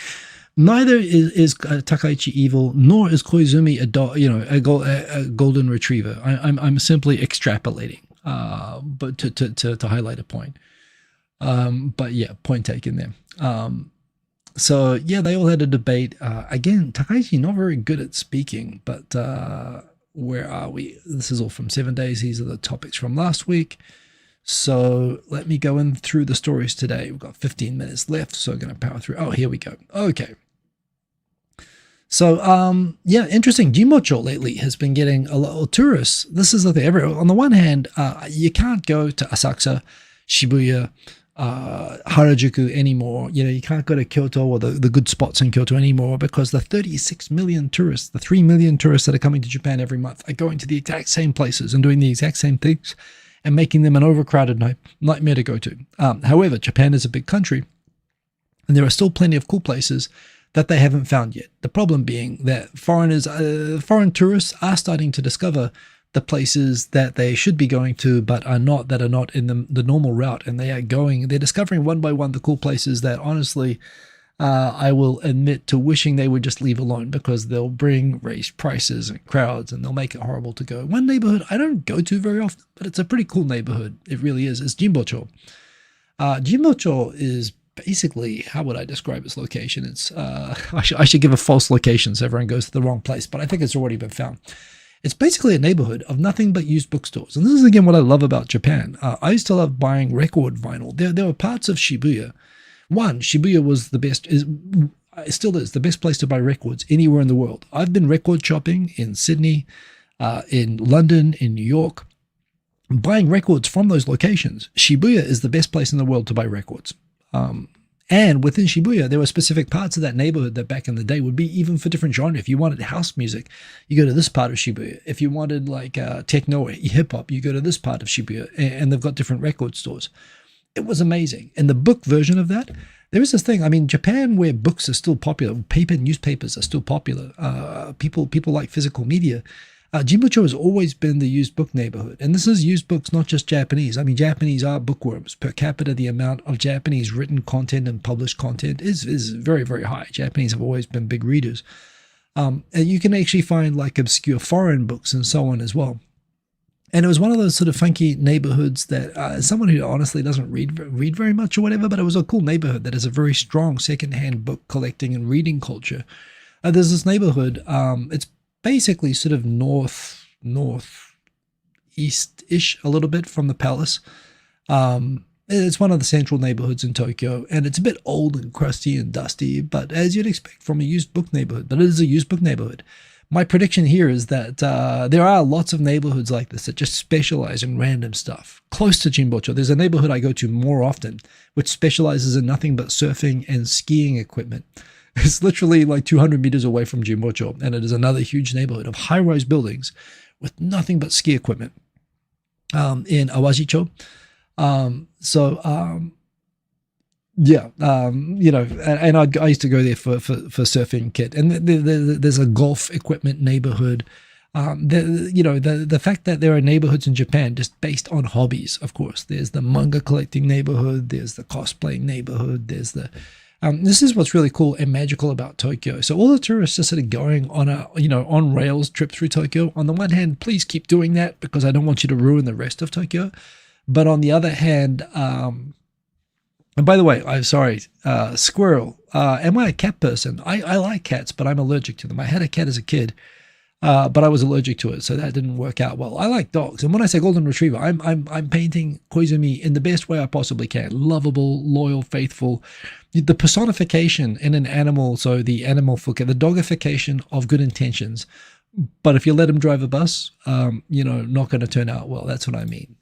Neither is Takaichi evil, nor is Koizumi a golden retriever. I'm simply extrapolating, but to highlight a point. But yeah, point taken there. So yeah, they all had a debate. Again, Takaichi not very good at speaking, but where are we? This is all from 7 days. These are the topics from last week. So let me go in through the stories today. We've got 15 minutes left, so I'm going to power through. Oh, here we go. Okay. So, yeah, interesting. Jimocho lately has been getting a lot of tourists. This is the thing. On the one hand, you can't go to Asakusa, Shibuya, Harajuku anymore. You can't go to Kyoto or the good spots in Kyoto anymore because the 36 million tourists, the 3 million tourists that are coming to Japan every month are going to the exact same places and doing the exact same things and making them an overcrowded nightmare to go to. However, Japan is a big country and there are still plenty of cool places that they haven't found yet. The problem being that foreign tourists are starting to discover the places that they should be going to, but are not in the normal route. And they're discovering one by one the cool places that honestly, I will admit to wishing they would just leave alone because they'll bring raised prices and crowds and they'll make it horrible to go. One neighborhood I don't go to very often, but it's a pretty cool neighborhood. It really is. It's Jimbocho. Jimbocho is basically, how would I describe its location? It's I should give a false location so everyone goes to the wrong place, but I think it's already been found. It's basically a neighborhood of nothing but used bookstores. And this is, again, what I love about Japan. I used to love buying record vinyl. There were parts of Shibuya. One, Shibuya was the best, it still is, the best place to buy records anywhere in the world. I've been record shopping in Sydney, in London, in New York, buying records from those locations. Shibuya is the best place in the world to buy records. And within Shibuya, there were specific parts of that neighborhood that back in the day would be even for different genre. If you wanted house music, you go to this part of Shibuya. If you wanted like techno or hip-hop, you go to this part of Shibuya, and they've got different record stores. It was amazing. And the book version of that, there is this thing. I mean, Japan, where books are still popular, paper newspapers are still popular. People like physical media. Jinbocho has always been the used book neighborhood. And this is used books, not just Japanese. I mean, Japanese are bookworms. Per capita, the amount of Japanese written content and published content is very, very high. Japanese have always been big readers. And you can actually find like obscure foreign books and so on as well. And it was one of those sort of funky neighborhoods that someone who honestly doesn't read very much or whatever, but it was a cool neighborhood that has a very strong secondhand book collecting and reading culture. There's this neighborhood. It's basically sort of northeast-ish a little bit from the palace. It's one of the central neighborhoods in Tokyo, and it's a bit old and crusty and dusty, but as you'd expect from a used book neighborhood. But it is a used book neighborhood. My prediction here is that there are lots of neighborhoods like this that just specialize in random stuff. Close to Jinbocho, there's a neighborhood I go to more often, which specializes in nothing but surfing and skiing equipment. It's literally like 200 meters away from Jinbocho, and it is another huge neighborhood of high-rise buildings with nothing but ski equipment in Awajicho. And I used to go there for surfing kit. And there's a golf equipment neighborhood. The fact that there are neighborhoods in Japan just based on hobbies, of course. There's the manga collecting neighborhood. There's the cosplaying neighborhood. There's the this is what's really cool and magical about Tokyo. So all the tourists are sort of going on a, on rails trip through Tokyo. On the one hand, please keep doing that because I don't want you to ruin the rest of Tokyo. But on the other hand, and by the way, I'm sorry, squirrel. Am I a cat person? I like cats, but I'm allergic to them. I had a cat as a kid, but I was allergic to it, so that didn't work out well. I like dogs, and when I say golden retriever, I'm painting Koizumi in the best way I possibly can. Lovable, loyal, faithful. The personification in an animal, so the dogification of good intentions. But if you let him drive a bus, not going to turn out well. That's what I mean.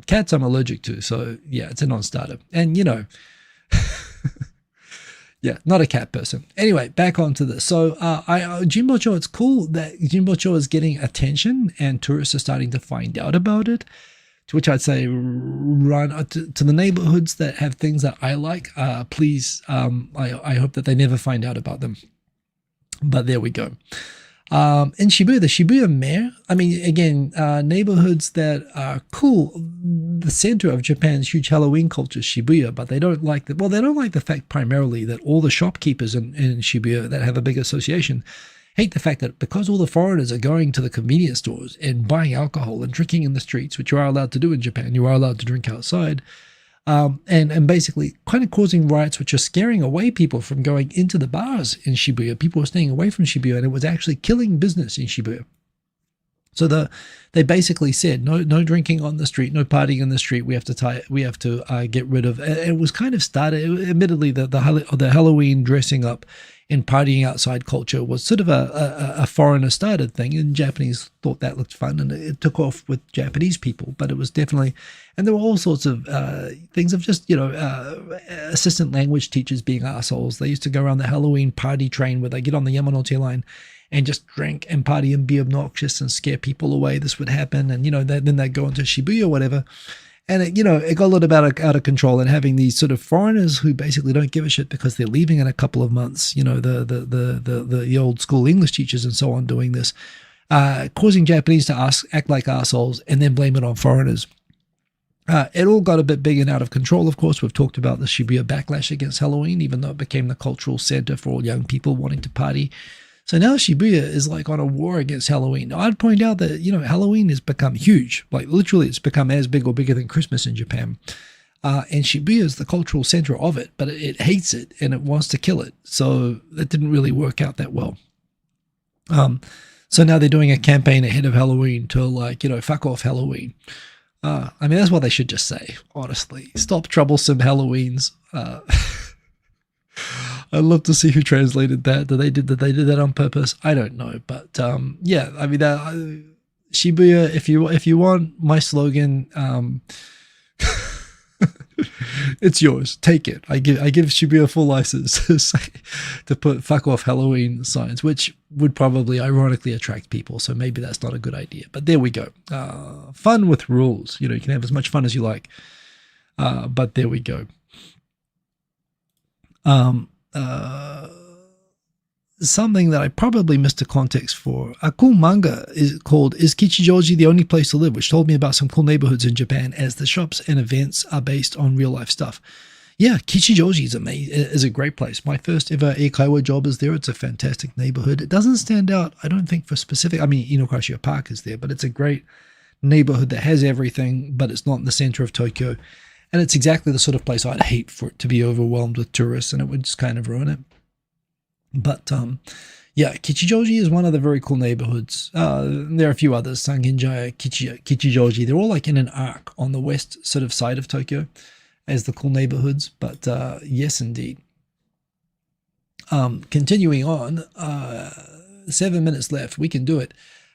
Cats I'm allergic to, so yeah, it's a non-starter. And yeah, not a cat person. Anyway, back onto this. So Jinbocho, it's cool that Jinbocho is getting attention and tourists are starting to find out about it. To which I'd say run to the neighborhoods that have things that I like. Please, I hope that they never find out about them. But there we go. In Shibuya, the Shibuya Mayor, I mean, again, neighborhoods that are cool. The center of Japan's huge Halloween culture is Shibuya, but they don't like the fact primarily that all the shopkeepers in Shibuya that have a big association hate the fact that because all the foreigners are going to the convenience stores and buying alcohol and drinking in the streets, which you are allowed to do in Japan, you are allowed to drink outside, and basically kind of causing riots which are scaring away people from going into the bars in Shibuya. People were staying away from Shibuya, and it was actually killing business in Shibuya. So they basically said no drinking on the street, no partying in the street. We have to get rid of. It was kind of started. Admittedly, the Halloween dressing up and partying outside culture was sort of a foreigner started thing, and Japanese thought that looked fun, and it took off with Japanese people. But it was definitely, and there were all sorts of things of just assistant language teachers being assholes. They used to go around the Halloween party train where they get on the Yamanote line and just drink and party and be obnoxious and scare people away. This would happen, and then they'd go into Shibuya or whatever. And it got a little bit out of control, and having these sort of foreigners who basically don't give a shit because they're leaving in a couple of months, the old school English teachers and so on doing this, causing Japanese to act like assholes and then blame it on foreigners. It all got a bit big and out of control, of course. We've talked about the Shibuya backlash against Halloween, even though it became the cultural center for all young people wanting to party. So now Shibuya is like on a war against Halloween. Now, I'd point out that, Halloween has become huge. Like literally it's become as big or bigger than Christmas in Japan. And Shibuya is the cultural center of it, but it hates it and it wants to kill it. So that didn't really work out that well. So now they're doing a campaign ahead of Halloween to, like, you know, fuck off Halloween. I mean, that's what they should just say, honestly. Stop troublesome Halloweens. I'd love to see who translated that. Did they do that on purpose? I don't know, but yeah, I mean, Shibuya. If you want my slogan, it's yours. Take it. I give Shibuya full license to put "fuck off Halloween" signs, which would probably ironically attract people. So maybe that's not a good idea. But there we go. Fun with rules. You know, you can have as much fun as you like. But there we go. Something that I probably missed the context for. A cool manga is called "Is Kichijoji the Only Place to Live?" which told me about some cool neighborhoods in Japan, as the shops and events are based on real life stuff. Yeah, Kichijoji is amazing. Is a great place. My first ever eikaiwa job is there. It's a fantastic neighborhood. It doesn't stand out, I don't think, for specific. I mean, Inokashio Park is there, but it's a great neighborhood that has everything, but it's not in the center of Tokyo. And it's exactly the sort of place I'd hate for it to be overwhelmed with tourists, and it would just kind of ruin it. But yeah, Kichijoji is one of the very cool neighborhoods. There are a few others, Sangenjaya, Kichijoji. They're all like in an arc on the west sort of side of Tokyo as the cool neighborhoods. But yes, indeed. Continuing on, 7 minutes left. We can do it.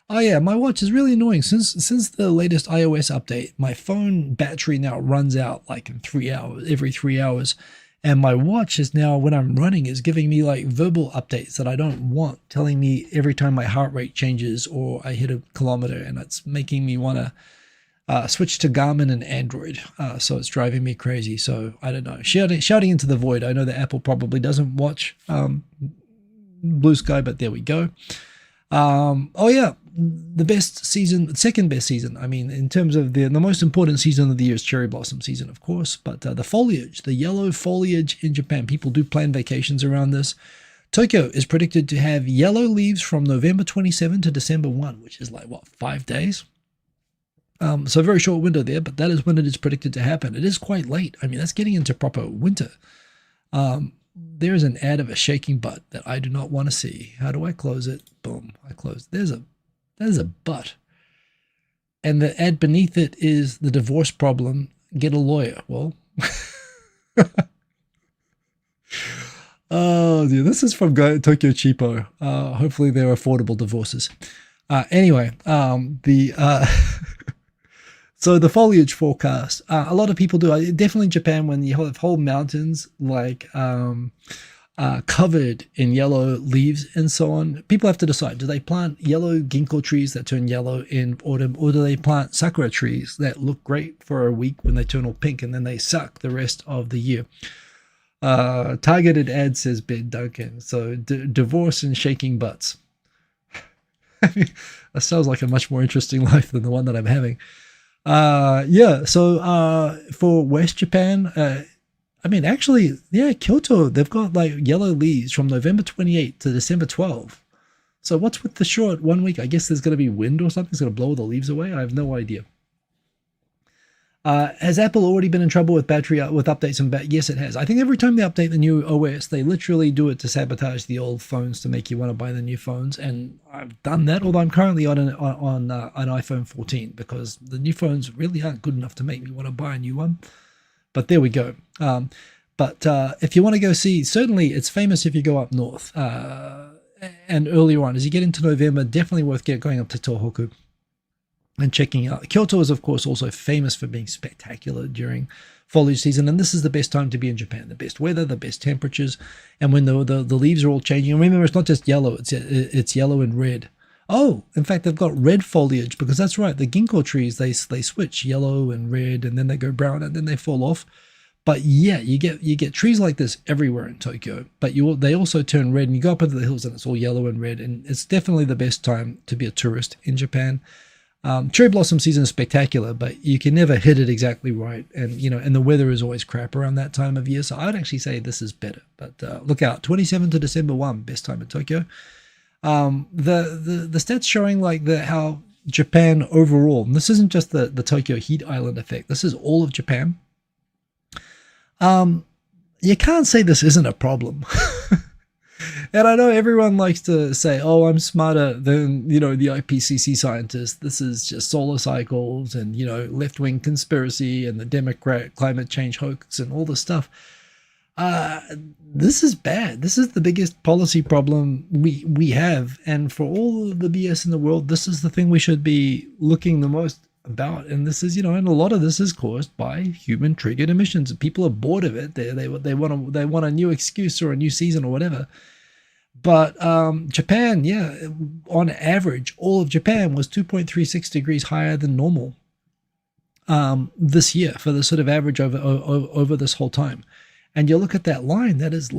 Oh yeah, my watch is really annoying. Since the latest iOS update, my phone battery now runs out like in 3 hours, every 3 hours. And my watch is now, when I'm running, is giving me like verbal updates that I don't want, telling me every time my heart rate changes or I hit a kilometer, and it's making me want to switch to Garmin and Android. So it's driving me crazy. So I don't know. Shouting into the void. I know that Apple probably doesn't watch Blue Sky, but there we go. Oh yeah, the best season, second best season. I mean, in terms of the most important season of the year is cherry blossom season, of course. But the foliage, the yellow foliage in Japan, people do plan vacations around this. Tokyo is predicted to have yellow leaves from November 27 to December 1, which is like, what, 5 days? So a very short window there, but that is when it is predicted to happen. It is quite late. I mean, that's getting into proper winter. There is an ad of a shaking butt that I do not want to see. How do I close it? Boom, I closed. There's a butt. And the ad beneath it is the divorce problem. Get a lawyer. Well, oh dear, this is from Tokyo Cheapo. Hopefully they're affordable divorces. Anyway, so the foliage forecast, a lot of people do, definitely in Japan, when you have whole mountains like covered in yellow leaves and so on, people have to decide, do they plant yellow ginkgo trees that turn yellow in autumn, or do they plant sakura trees that look great for a week when they turn all pink and then they suck the rest of the year? Targeted ad, says Ben Duncan. So divorce and shaking butts. I mean, that sounds like a much more interesting life than the one that I'm having. Yeah, so for West Japan, I mean, actually, yeah, Kyoto, they've got like yellow leaves from November 28 to December 12. So what's with the short 1 week? I guess there's going to be wind or something. It's going to blow the leaves away. I have no idea. Has Apple already been in trouble with with updates and yes, it has. I think every time they update the new OS, they literally do it to sabotage the old phones to make you want to buy the new phones. And I've done that, although I'm currently on an iPhone 14 because the new phones really aren't good enough to make me want to buy a new one. But there we go. But if you want to go see, certainly it's famous if you go up north. And earlier on, as you get into November, definitely worth going up to Tohoku and checking out. Kyoto is, of course, also famous for being spectacular during foliage season, and this is the best time to be in Japan. The best weather, the best temperatures, and when the leaves are all changing. And remember, it's not just yellow; it's yellow and red. Oh, in fact, they've got red foliage because that's right. The ginkgo trees they switch yellow and red, and then they go brown, and then they fall off. But yeah, you get trees like this everywhere in Tokyo. But they also turn red, and you go up into the hills, and it's all yellow and red. And it's definitely the best time to be a tourist in Japan. Cherry blossom season is spectacular, but you can never hit it exactly right, and and the weather is always crap around that time of year. So I would actually say this is better. But look out, 27 to December 1, best time in Tokyo. The stats showing like how Japan overall, and this isn't just the Tokyo heat island effect. This is all of Japan. You can't say this isn't a problem. And I know everyone likes to say, oh, I'm smarter than, the IPCC scientists. This is just solar cycles and, left-wing conspiracy and the Democrat climate change hoax and all this stuff. This is bad. This is the biggest policy problem we have. And for all of the BS in the world, this is the thing we should be looking the most about. And this is, and a lot of this is caused by human triggered emissions. People are bored of it. They want a new excuse or a new season or whatever. But Japan, on average, all of Japan was 2.36 degrees higher than normal this year for the sort of average over this whole time. And you look at that line, that is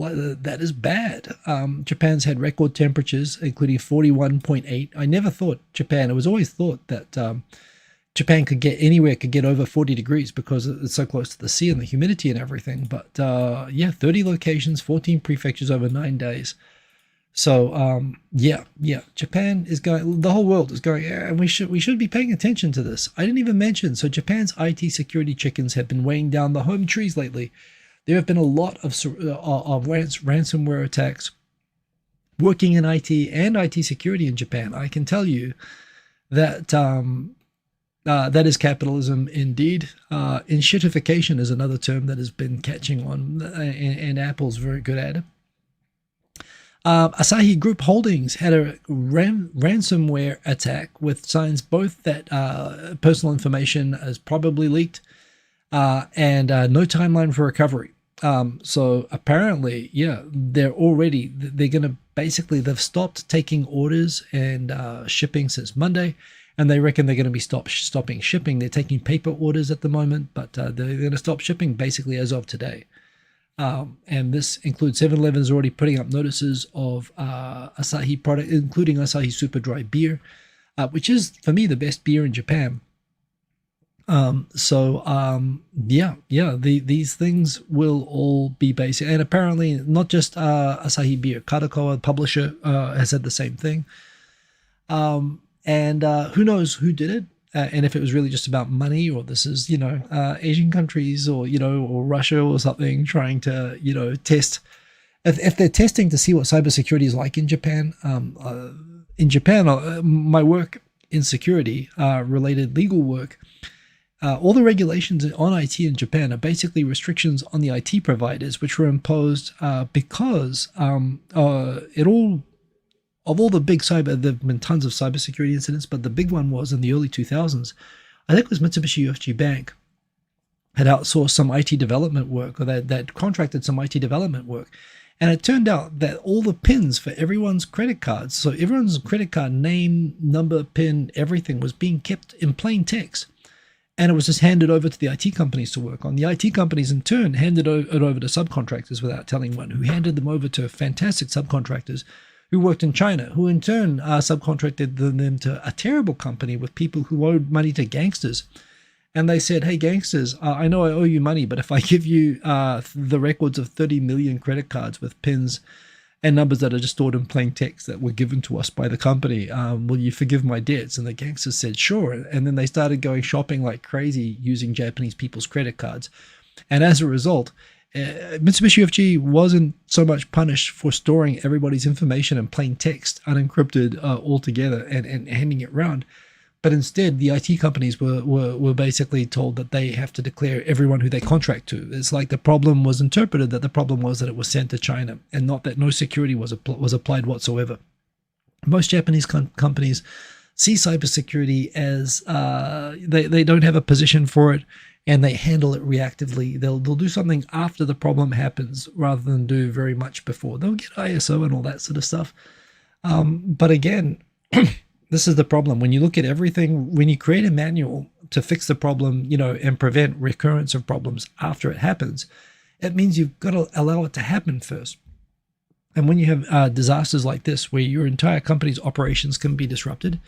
bad. Japan's had record temperatures, including 41.8. I never thought Japan, it was always thought that Japan could get over 40 degrees because it's so close to the sea and the humidity and everything. But 30 locations, 14 prefectures over 9 days. So Japan is going, the whole world is going, and we should be paying attention to this. I didn't even mention, so Japan's IT security chickens have been weighing down the home trees lately. There have been a lot of ransomware attacks working in IT and IT security in Japan. I can tell you that that is capitalism indeed. Enshittification is another term that has been catching on, and Apple's very good at it. Asahi Group Holdings had a ransomware attack with signs both that personal information is probably leaked and no timeline for recovery. So apparently, they're going to they've stopped taking orders and shipping since Monday, and they reckon they're going to be stopping shipping. They're taking paper orders at the moment, but they're going to stop shipping basically as of today. And this includes 7-Eleven's already putting up notices of Asahi product, including Asahi Super Dry beer, which is for me the best beer in Japan. These things will all be basic, and apparently not just Asahi beer. Kadokawa, the publisher, has said the same thing. And who knows who did it? And if it was really just about money, or this is, Asian countries or, or Russia or something trying to, test. If they're testing to see what cybersecurity is like in Japan, my work in security related legal work, all the regulations on IT in Japan are basically restrictions on the IT providers, which were imposed because of all the big there have been tons of cybersecurity incidents, but the big one was in the early 2000s. I think it was Mitsubishi UFJ Bank had outsourced some IT development work, or that contracted some IT development work. And it turned out that all the pins for everyone's credit cards, so everyone's credit card name, number, pin, everything was being kept in plain text. And it was just handed over to the IT companies to work on. The IT companies in turn handed it over to subcontractors without telling one, who handed them over to fantastic subcontractors who worked in China, who in turn subcontracted them to a terrible company with people who owed money to gangsters. And they said, hey, gangsters, I know I owe you money, but if I give you the records of 30 million credit cards with pins and numbers that are just stored in plain text that were given to us by the company, will you forgive my debts? And the gangsters said, sure. And then they started going shopping like crazy using Japanese people's credit cards. And as a result, Mitsubishi UFJ wasn't so much punished for storing everybody's information in plain text, unencrypted altogether, and handing it around. But instead, the IT companies were basically told that they have to declare everyone who they contract to. It's like the problem was interpreted that the problem was that it was sent to China, and not that no security was applied whatsoever. Most Japanese companies see cybersecurity as they don't have a position for it, and they handle it reactively. They'll do something after the problem happens rather than do very much before. They'll get ISO and all that sort of stuff. But again, this is the problem. When you look at everything, when you create a manual to fix the problem, and prevent recurrence of problems after it happens, it means you've got to allow it to happen first. And when you have disasters like this, where your entire company's operations can be disrupted,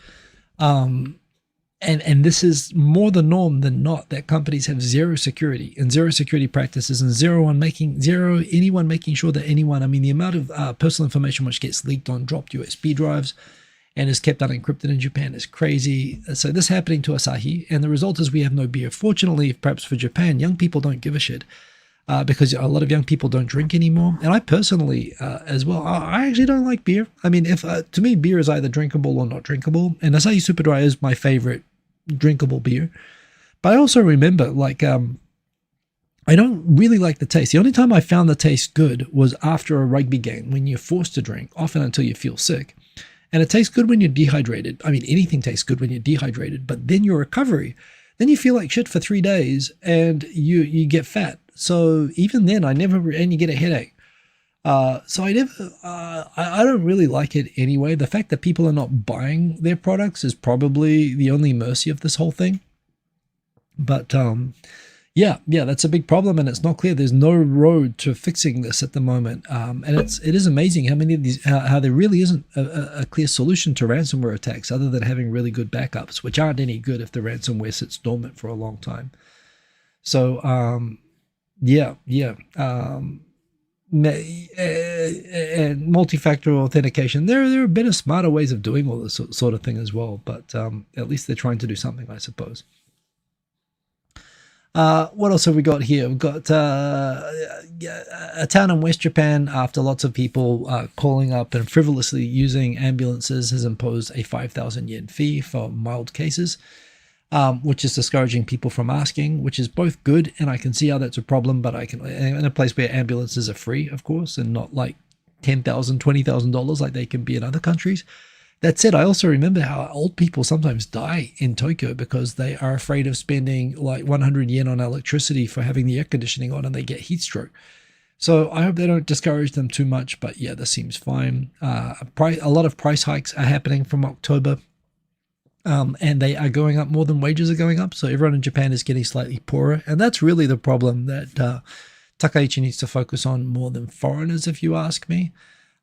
and this is more the norm than not, that companies have zero security and zero security practices, and anyone making sure that the amount of personal information which gets leaked on dropped USB drives and is kept unencrypted in Japan is crazy. So this happening to Asahi, and the result is we have no beer. Fortunately, perhaps for Japan, young people don't give a shit. because a lot of young people don't drink anymore. And I personally, as well, I actually don't like beer. I mean, if to me, beer is either drinkable or not drinkable. And Asahi Super Dry is my favorite drinkable beer. But I also remember, like, I don't really like the taste. The only time I found the taste good was after a rugby game when you're forced to drink, often until you feel sick. And it tastes good when you're dehydrated. I mean, anything tastes good when you're dehydrated, but then your recovery, then you feel like shit for 3 days and you get fat. So even then, and you get a headache. So I don't really like it anyway. The fact that people are not buying their products is probably the only mercy of this whole thing. But yeah, that's a big problem, and it's not clear. There's no road to fixing this at the moment, and it is amazing how many of these, how there really isn't a clear solution to ransomware attacks other than having really good backups, which aren't any good if the ransomware sits dormant for a long time. So and multi-factor authentication. There are better, smarter ways of doing all this sort of thing as well, but at least they're trying to do something, I suppose. What else have we got here? We've got a town in West Japan, after lots of people calling up and frivolously using ambulances, has imposed a 5,000 yen fee for mild cases, which is discouraging people from asking, which is both good, and I can see how that's a problem, but I can, in a place where ambulances are free, of course, and not like $10,000, $20,000 like they can be in other countries. That said, I also remember how old people sometimes die in Tokyo because they are afraid of spending like 100 yen on electricity for having the air conditioning on, and they get heat stroke. So I hope they don't discourage them too much, but yeah, this seems fine. A lot of price hikes are happening from October, and they are going up more than wages are going up. So everyone in Japan is getting slightly poorer, and that's really the problem that Takaichi needs to focus on more than foreigners, if you ask me.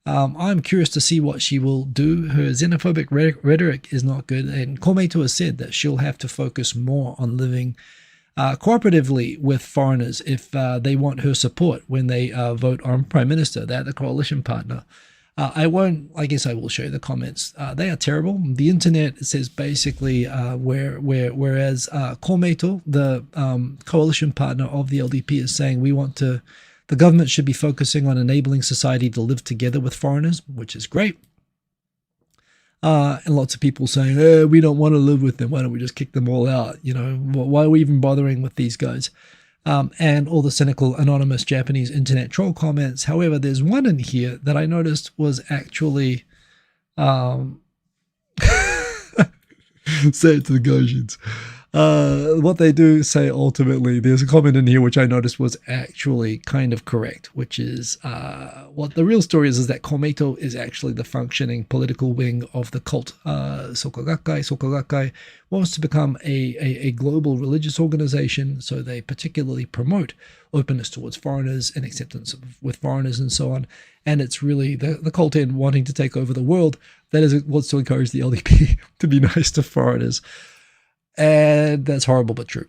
I'm curious to see what she will do. Her xenophobic rhetoric is not good, and Komeito has said that she'll have to focus more on living cooperatively with foreigners if they want her support when they vote on Prime Minister. They're the coalition partner. I guess I will show you the comments. They are terrible. The internet says basically whereas Komeito, the coalition partner of the LDP, is saying the government should be focusing on enabling society to live together with foreigners, which is great. And lots of people saying, we don't want to live with them. Why don't we just kick them all out? You know, why are we even bothering with these guys? And all the cynical, anonymous Japanese internet troll comments. However, there's one in here that I noticed was actually say it to the Gojins. What they do say ultimately, there's a comment in here which I noticed was actually kind of correct, which is what the real story is that Komeito is actually the functioning political wing of the cult. Soka wants to become a global religious organization, so they particularly promote openness towards foreigners and acceptance with foreigners and so on. And it's really the cult in wanting to take over the world that wants to encourage the LDP to be nice to foreigners. And that's horrible but true.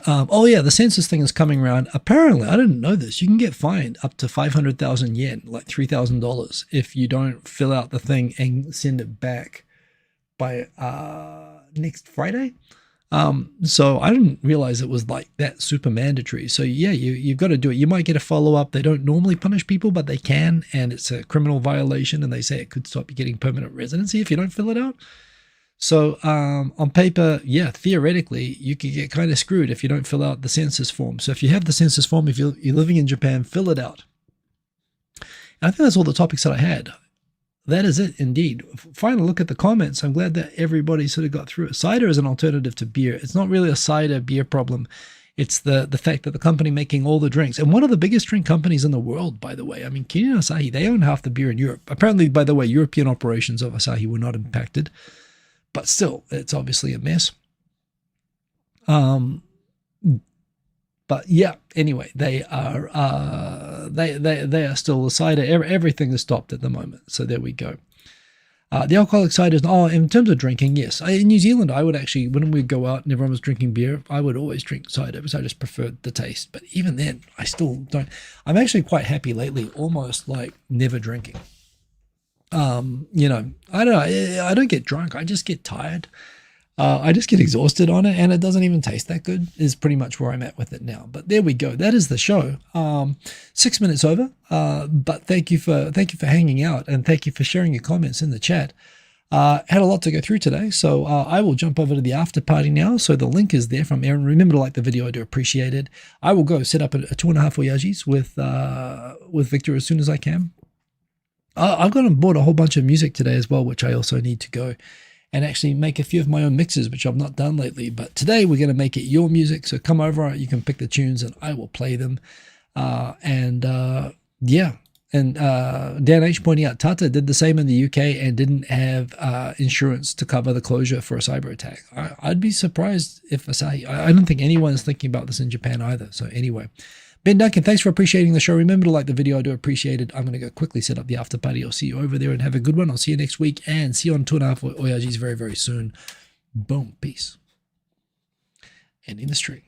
Oh yeah, the census thing is coming around. Apparently, I didn't know this. You can get fined up to 500,000 yen, like $3,000, if you don't fill out the thing and send it back by next Friday. So I didn't realize it was like that super mandatory. So yeah, you've got to do it. You might get a follow-up. They don't normally punish people, but they can, and it's a criminal violation, and they say it could stop you getting permanent residency if you don't fill it out. So on paper, yeah, theoretically, you could get kind of screwed if you don't fill out the census form. So if you have the census form, if you're living in Japan, fill it out. And I think that's all the topics that I had. That is it, indeed. Final look at the comments. I'm glad that everybody sort of got through it. Cider is an alternative to beer. It's not really a cider beer problem. It's the fact that the company making all the drinks, and one of the biggest drink companies in the world, by the way. I mean, Kirin Asahi, they own half the beer in Europe. Apparently, by the way, European operations of Asahi were not impacted. But still, it's obviously a mess. But yeah, anyway, they are still a cider. Everything is stopped at the moment. So there we go. The alcoholic cider is, in terms of drinking, yes. In New Zealand, I would actually, when we go out and everyone was drinking beer, I would always drink cider because I just preferred the taste. But even then, I still don't. I'm actually quite happy lately, almost like never drinking. I don't know. I don't get drunk. I just get tired. I just get exhausted on it, and it doesn't even taste that good, is pretty much where I'm at with it now. But there we go. That is the show. 6 minutes over, but thank you for hanging out, and thank you for sharing your comments in the chat. Had a lot to go through today, so I will jump over to the after party now. So the link is there from Aaron. Remember to like the video. I do appreciate it. I will go set up a 2.5 Oyajis with Victor as soon as I can. I've gone and bought a whole bunch of music today as well, which I also need to go and actually make a few of my own mixes, which I've not done lately. But today we're going to make it your music. So come over, you can pick the tunes and I will play them. Yeah. And Dan H pointing out, Tata did the same in the UK and didn't have insurance to cover the closure for a cyber attack. I'd be surprised if Asahi, I don't think anyone is thinking about this in Japan either. So anyway, Ben Duncan, thanks for appreciating the show. Remember to like the video. I do appreciate it. I'm going to go quickly set up the after party. I'll see you over there and have a good one. I'll see you next week and see you on 2.5 Oyajis very, very soon. Boom. Peace. Ending the stream.